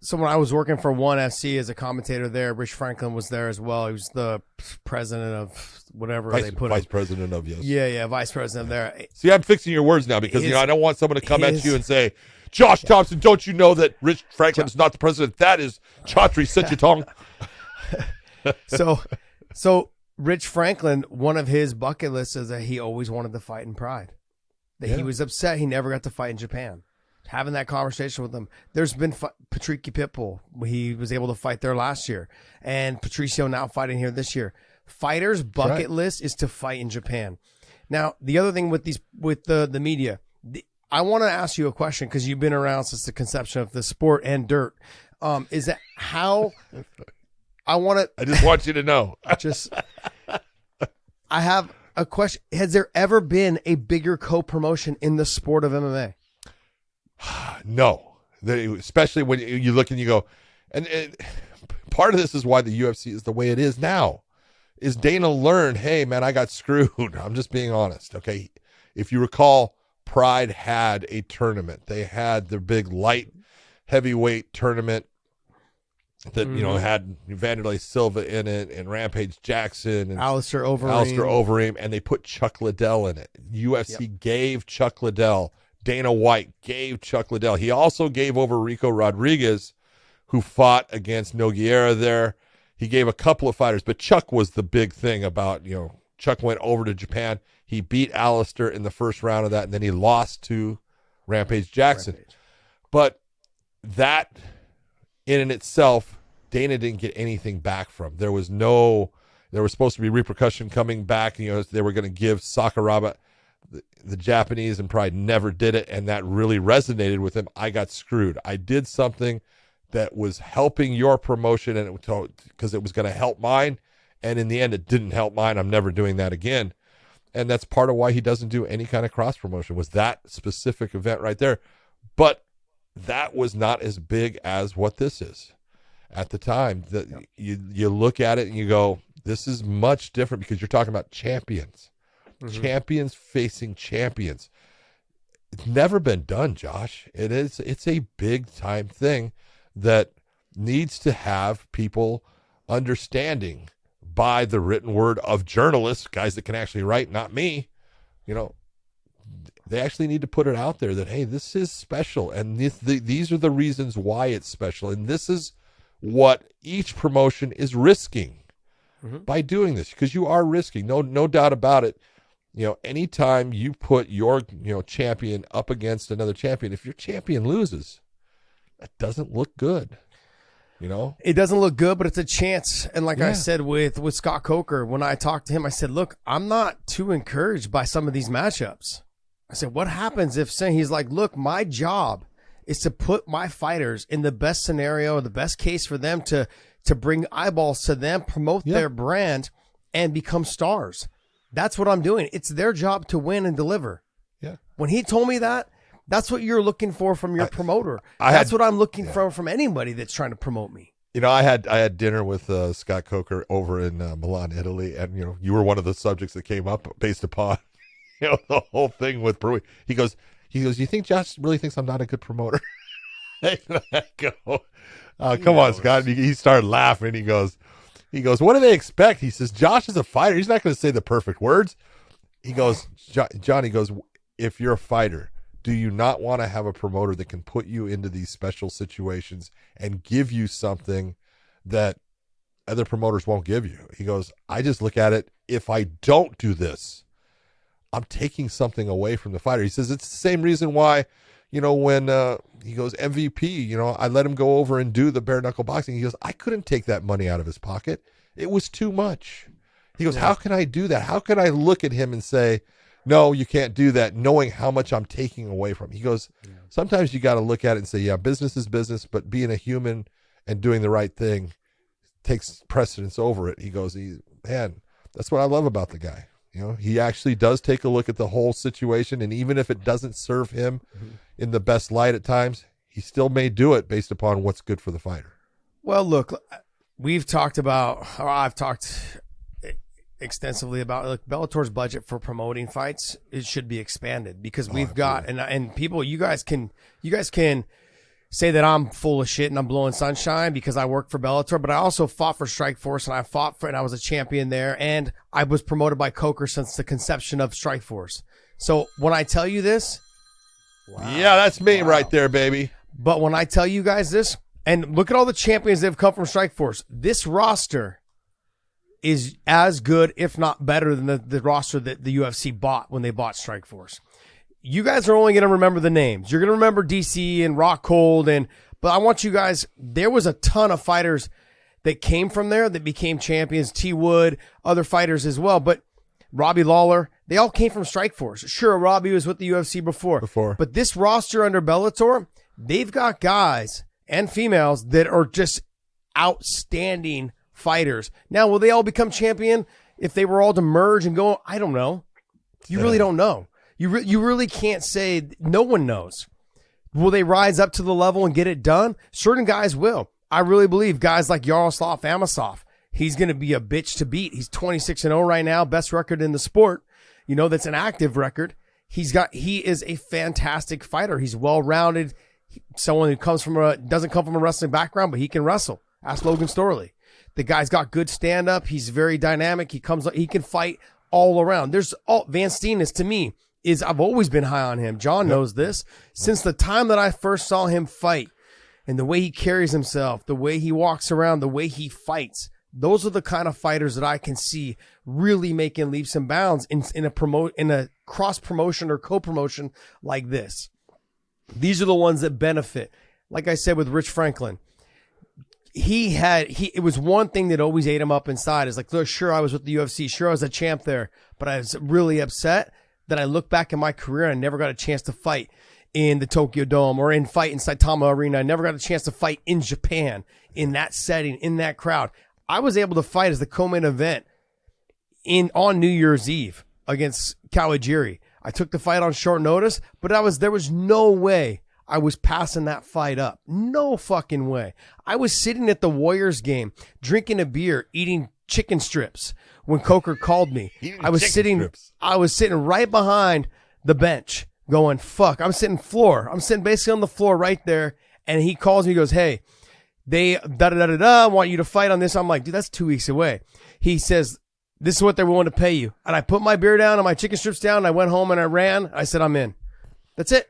So when I was working for ONE FC as a commentator there, Rich Franklin was there as well. He was the president of whatever they put vice president of, yes. Yeah, vice president there. See, I'm fixing your words now because I don't want someone to come at you and say, Josh Thompson, don't you know that Rich Franklin is not the president? That is Chatri Sitchatong. So Rich Franklin, one of his bucket lists is that he always wanted to fight in Pride. That he was upset he never got to fight in Japan. Having that conversation with him. There's been Patricky Pitbull. He was able to fight there last year. And Patricio now fighting here this year. Fighters' bucket list is to fight in Japan. Now, the other thing with the media, I want to ask you a question because you've been around since the conception of the sport and dirt. Is that how I just want you to know. I have a question. Has there ever been a bigger co-promotion in the sport of MMA? No, especially when you look and you go, and part of this is why the UFC is the way it is now. Is Dana learned, hey man, I got screwed. I'm just being honest. Okay, if you recall, Pride had a tournament. They had their big light heavyweight tournament that had Vanderlei Silva in it and Rampage Jackson and Alistair Overeem, and they put Chuck Liddell in it. UFC gave Chuck Liddell Dana White gave Chuck Liddell. He also gave over Rico Rodriguez, who fought against Nogueira there. He gave a couple of fighters, but Chuck was the big thing about, Chuck went over to Japan. He beat Alistair in the first round of that, and then he lost to Rampage Jackson. But that in and itself, Dana didn't get anything back from. There was supposed to be repercussion coming back. They were going to give Sakuraba the Japanese, and probably never did it, and that really resonated with him. I got screwed. I did something that was helping your promotion, and because it was going to help mine, and in the end, it didn't help mine. I'm never doing that again. And that's part of why he doesn't do any kind of cross promotion, was that specific event right there. But that was not as big as what this is at the time. You look at it and you go, this is much different, because you're talking about champions. Mm-hmm. Champions facing champions. It's never been done, Josh. It's a big time thing that needs to have people understanding by the written word of journalists, guys that can actually write, not me. They actually need to put it out there that, hey, this is special, and these are the reasons why it's special, and this is what each promotion is risking by doing this, because you are risking, no doubt about it. Anytime you put your champion up against another champion, if your champion loses, that doesn't look good. It doesn't look good, but it's a chance. And like I said with Scott Coker, when I talked to him, I said, look, I'm not too encouraged by some of these matchups. I said, what happens if, he's like, look, my job is to put my fighters in the best scenario, the best case for them to bring eyeballs to them, promote their brand, and become stars. That's what I'm doing. It's their job to win and deliver. Yeah. When he told me that, that's what you're looking for from your promoter. That's what I'm looking for from anybody that's trying to promote me. I had dinner with Scott Coker over in Milan, Italy, and you were one of the subjects that came up based upon the whole thing with Peru. He goes, you think Josh really thinks I'm not a good promoter? I go, come on, Scott. He started laughing. He goes, what do they expect? He says, Josh is a fighter. He's not going to say the perfect words. He goes, Johnny goes, if you're a fighter, do you not want to have a promoter that can put you into these special situations and give you something that other promoters won't give you? He goes, I just look at it, if I don't do this, I'm taking something away from the fighter. He says it's the same reason why, when he goes MVP, I let him go over and do the bare knuckle boxing. He goes, I couldn't take that money out of his pocket. It was too much. He goes, how can I do that? How can I look at him and say, no, you can't do that, knowing how much I'm taking away from him? He goes, sometimes you got to look at it and say, yeah, business is business, but being a human and doing the right thing takes precedence over it. He goes, man, that's what I love about the guy. He actually does take a look at the whole situation, and even if it doesn't serve him in the best light at times, he still may do it based upon what's good for the fighter. Well, look, I've talked extensively about Bellator's budget for promoting fights. It should be expanded, because we've got, and people, you guys can say that I'm full of shit and I'm blowing sunshine because I work for Bellator, but I also fought for Strikeforce, and I was a champion there, and I was promoted by Coker since the conception of Strikeforce. So when I tell you this, that's me right there, baby. But when I tell you guys this, and look at all the champions that have come from Strikeforce, this roster is as good, if not better, than the roster that the UFC bought when they bought Strikeforce. You guys are only going to remember the names. You're going to remember DC and Rockhold, but I want you guys, there was a ton of fighters that came from there that became champions. T. Wood, other fighters as well, but Robbie Lawler, they all came from Strikeforce. Sure, Robbie was with the UFC before. But this roster under Bellator, they've got guys and females that are just outstanding fighters. Now, will they all become champion if they were all to merge and go? I don't know. You really don't know. You really can't say. No one knows. Will they rise up to the level and get it done? Certain guys will. I really believe guys like Yaroslav Amosov, he's going to be a bitch to beat. He's 26-0 right now, best record in the sport. That's an active record. He is a fantastic fighter. He's well-rounded. Someone who doesn't come from a wrestling background, but he can wrestle. Ask Logan Storley. The guy's got good stand-up. He's very dynamic. He can fight all around. Van Steen is, to me, is I've always been high on him. John knows this. Since the time that I first saw him fight and the way he carries himself, the way he walks around, the way he fights, those are the kind of fighters that I can see really making leaps and bounds in a cross promotion or co-promotion like this. These are the ones that benefit. Like I said with Rich Franklin, it was one thing that always ate him up inside. It's like, look, sure, I was with the UFC. Sure, I was a champ there, but I was really upset that I look back in my career and I never got a chance to fight in the Tokyo Dome or fight in Saitama Arena. I never got a chance to fight in Japan, in that setting, in that crowd. I was able to fight as the co-main event on New Year's Eve against Kawajiri. I took the fight on short notice, but there was no way I was passing that fight up. No fucking way. I was sitting at the Warriors game, drinking a beer, eating chicken strips when Coker called me. I was sitting right behind the bench going, fuck, I'm sitting basically on the floor right there. And he calls me, he goes, hey, they want you to fight on this. I'm like, dude, that's 2 weeks away. He says, this is what they're willing to pay you. And I put my beer down and my chicken strips down. And I went home and I ran. I said, I'm in. That's it.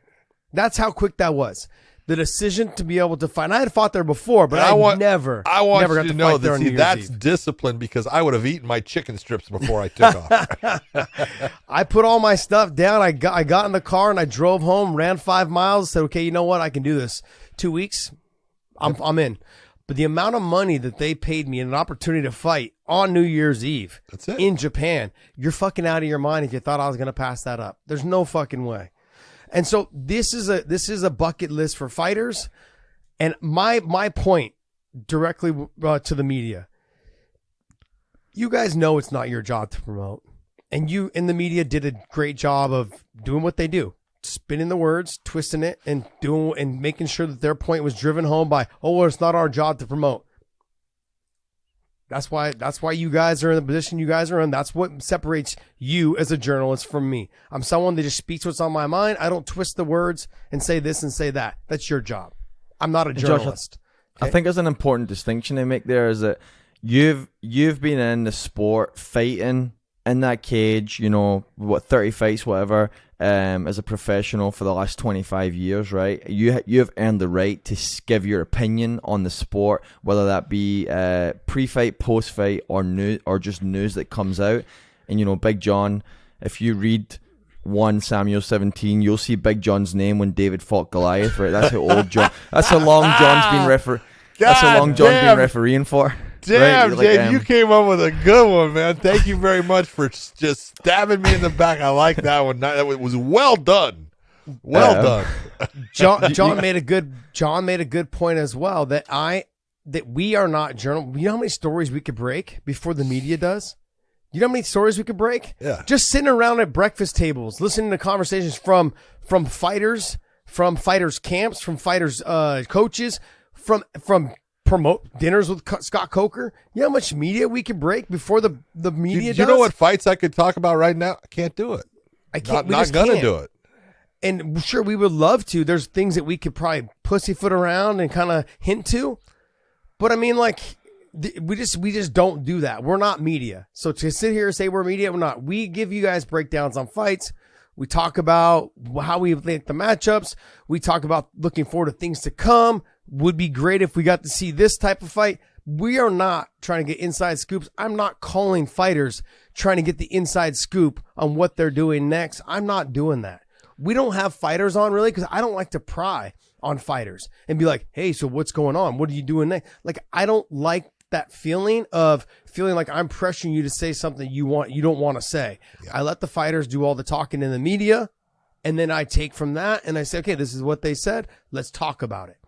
That's how quick that was. The decision to be able to fight. And I had fought there before, but I never want got you to to know fight there on New that Year's that's Eve. discipline, because I would have eaten my chicken strips before I took off. I put all my stuff down. I got in the car and I drove home, ran 5 miles, said, okay, you know what? I can do this. 2 weeks, I'm in. But the amount of money that they paid me and an opportunity to fight on New Year's Eve in Japan, you're fucking out of your mind if you thought I was going to pass that up. There's no fucking way. And so this is a bucket list for fighters. And my point directly to the media, you guys know it's not your job to promote. And you in the media did a great job of doing what they do. Spinning the words, twisting it, and making sure that their point was driven home by, oh, well, it's not our job to promote. That's why you guys are in the position you guys are in. That's what separates you as a journalist from me. I'm someone that just speaks what's on my mind. I don't twist the words and say this and say that. That's your job. I'm not a journalist. Josh, I think there's an important distinction to make there, is that you've been in the sport fighting in that cage, 30 fights, whatever, as a professional for the last 25 years, right? You have earned the right to give your opinion on the sport, whether that be pre-fight, post-fight, or just news that comes out. And Big John, if you read 1 Samuel 17, you'll see Big John's name when David fought Goliath, right? That's how old John. That's how long John's been refereeing for. Damn, right? Dave, you came up with a good one, man. Thank you very much for just stabbing me in the back. I like that one. That was well done. Well done. John made a good point as well that we are not journal. You know how many stories we could break before the media does? You know how many stories we could break? Yeah. Just sitting around at breakfast tables, listening to conversations from fighters, from fighters camps, from fighters coaches, from promote dinners with Scott Coker. You know how much media we could break before the media does? You know what fights I could talk about right now? I can't do it. I can't. Not gonna do it. And sure, we would love to. There's things that we could probably pussyfoot around and kind of hint to. But I mean, like, we just don't do that. We're not media. So to sit here and say we're media, we're not. We give you guys breakdowns on fights. We talk about how we think the matchups. We talk about looking forward to things to come. Would be great if we got to see this type of fight. We are not trying to get inside scoops. I'm not calling fighters trying to get the inside scoop on what they're doing next. I'm not doing that. We don't have fighters on really because I don't like to pry on fighters and be like, hey, so what's going on? What are you doing next? Like, I don't like that feeling like I'm pressuring you to say something you don't want to say. Yeah. I let the fighters do all the talking in the media, and then I take from that and I say, okay, this is what they said. Let's talk about it.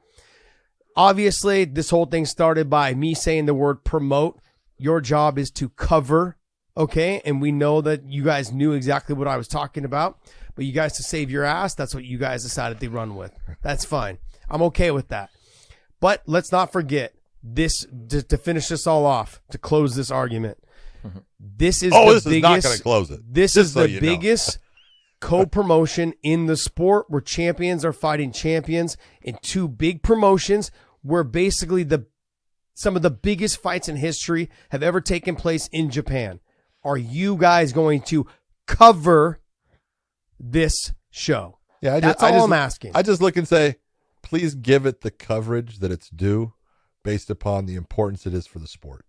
Obviously, this whole thing started by me saying the word promote. Your job is to cover, okay? And we know that you guys knew exactly what I was talking about. But you guys, to save your ass, that's what you guys decided to run with. That's fine. I'm okay with that. But let's not forget this, to finish this all off, to close this argument. This is this is not going to close it. This is the biggest co-promotion in the sport where champions are fighting champions in two big promotions where basically some of the biggest fights in history have ever taken place in Japan. Are you guys going to cover this show. Yeah, that's all I'm asking. I just look and say, please give it the coverage that it's due based upon the importance it is for the sport.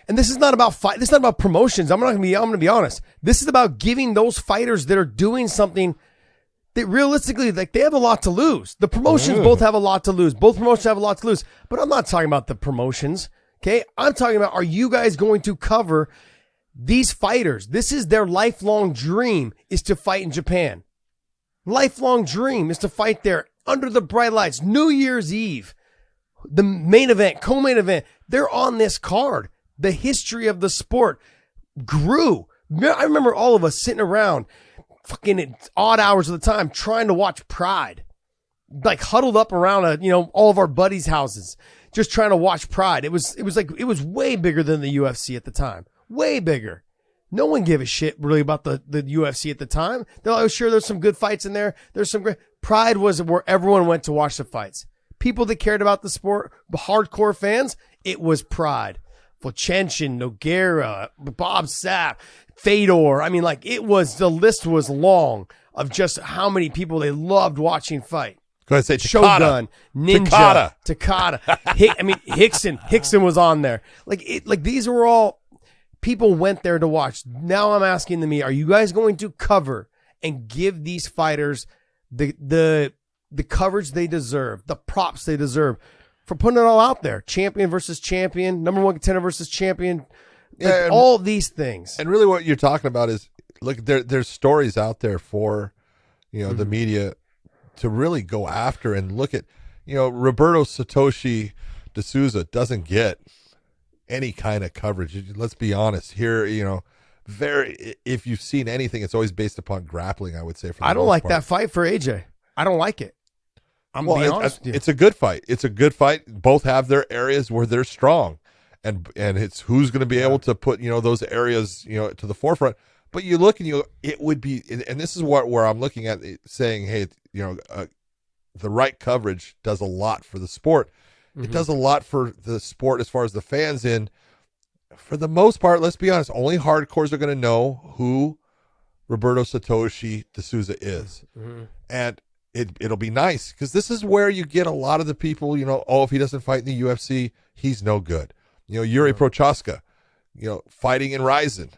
And this is not about fight. This is not about promotions. I'm going to be honest. This is about giving those fighters that are doing something that realistically, like, they have a lot to lose. The promotions both have a lot to lose. Both promotions have a lot to lose. But I'm not talking about the promotions. Okay, I'm talking about, are you guys going to cover these fighters? This is their lifelong dream, is to fight in Japan. Lifelong dream is to fight there under the bright lights, New Year's Eve, the main event, co-main event. They're on this card. The history of the sport grew. I remember all of us sitting around fucking at odd hours of the time trying to watch Pride, like huddled up around all of our buddies' houses, just trying to watch Pride. It was way bigger than the UFC at the time. Way bigger. No one gave a shit really about the UFC at the time. They're like, oh, sure, there's some good fights in there. There's some great. Pride was where everyone went to watch the fights. People that cared about the sport, the hardcore fans, it was Pride. Vochenchen, Nogueira, Bob Sapp, Fedor. I mean, like, the list was long of just how many people they loved watching fight. Go ahead, say Shogun, Ninja, Takada. Hickson was on there. Like these were all people went there to watch. Now I'm asking them, are you guys going to cover and give these fighters the coverage they deserve, the props they deserve for putting it all out there? Champion versus champion, number one contender versus champion. Yeah, all these things. And really what you're talking about is, look, there's stories out there for, the media to really go after and look at, Roberto Satoshi D'Souza doesn't get any kind of coverage. Let's be honest here, if you've seen anything, it's always based upon grappling, I would say. I don't like that fight for AJ. I don't like it. I'm being honest with you. It's a good fight. It's a good fight. Both have their areas where they're strong. And it's who's going to be able to put, those areas, to the forefront. But you look and it would be, and this is where I'm looking at saying, hey, the right coverage does a lot for the sport. It does a lot for the sport as far as the fans in. For the most part, let's be honest, only hardcores are going to know who Roberto Satoshi D'Souza is. And it'll be nice because this is where you get a lot of the people, if he doesn't fight in the UFC, he's no good. Yuri Prochaska, fighting in Ryzen,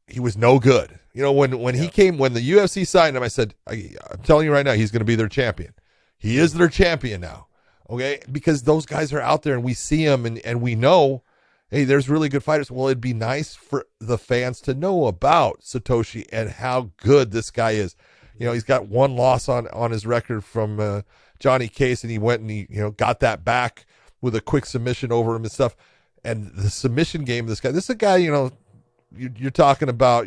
he was no good. When he came, when the UFC signed him, I said, I'm telling you right now, he's going to be their champion. He is their champion now. Okay. Because those guys are out there and we see them and we know, hey, there's really good fighters. Well, it'd be nice for the fans to know about Satoshi and how good this guy is. He's got one loss on his record from Johnny Case, and he went and he got that back with a quick submission over him and stuff. And the submission game of this is a guy, you're talking about,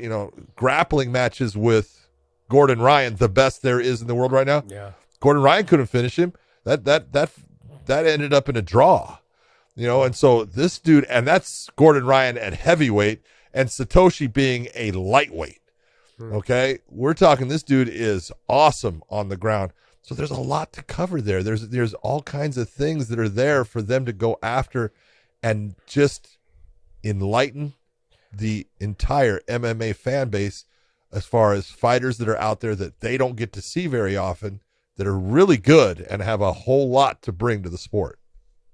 grappling matches with Gordon Ryan, the best there is in the world right now. Yeah. Gordon Ryan couldn't finish him. That ended up in a draw, and so this dude, and that's Gordon Ryan at heavyweight and Satoshi being a lightweight. Okay. We're talking, this dude is awesome on the ground. So there's a lot to cover there. There's all kinds of things that are there for them to go after and just enlighten the entire MMA fan base as far as fighters that are out there that they don't get to see very often, that are really good and have a whole lot to bring to the sport.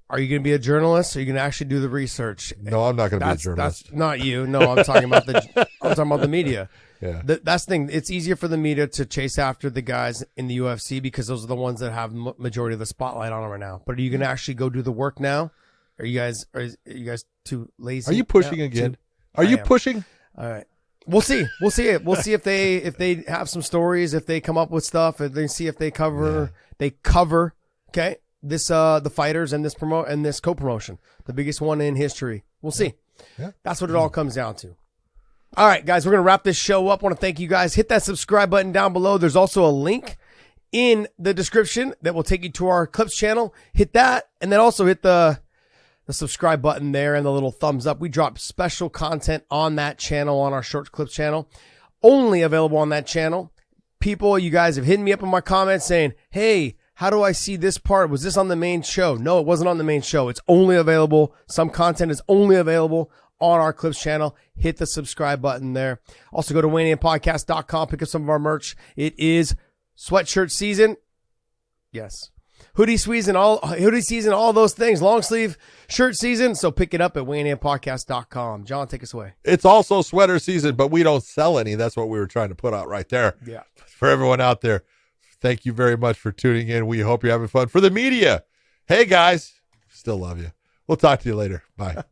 Are you going to be a journalist? Or are you going to actually do the research? No, I'm not going to be a journalist. That's not you. No, I'm talking about the media. Yeah. That's the thing. It's easier for the media to chase after the guys in the UFC because those are the ones that have majority of the spotlight on them right now. But are you going to actually go do the work now? Are you guys too lazy? Are you pushing again? Are you pushing? All right. We'll see. We'll see it. We'll see if they have some stories, if they come up with stuff, and then see if they cover okay, this the fighters and this co-promotion, the biggest one in history. We'll see. Yeah. That's what it all comes down to. All right, guys, we're going to wrap this show up. I want to thank you guys. Hit that subscribe button down below. There's also a link in the description that will take you to our Clips channel. Hit that, and then also hit the subscribe button there and the little thumbs up. We drop special content on that channel, on our Short Clips channel, only available on that channel. People, you guys have hit me up in my comments saying, hey, how do I see this part? Was this on the main show? No, it wasn't on the main show. It's only available. Some content is only available on our Clips channel. Hit the subscribe button there. Also go to WayneInPodcast.com. Pick up some of our merch. It is sweatshirt season. Yes. Hoodie season, all those things. Long sleeve shirt season. So pick it up at WayneInPodcast.com. John, take us away. It's also sweater season, but we don't sell any. That's what we were trying to put out right there. Yeah. For everyone out there, thank you very much for tuning in. We hope you're having fun. For the media, hey guys, still love you. We'll talk to you later. Bye.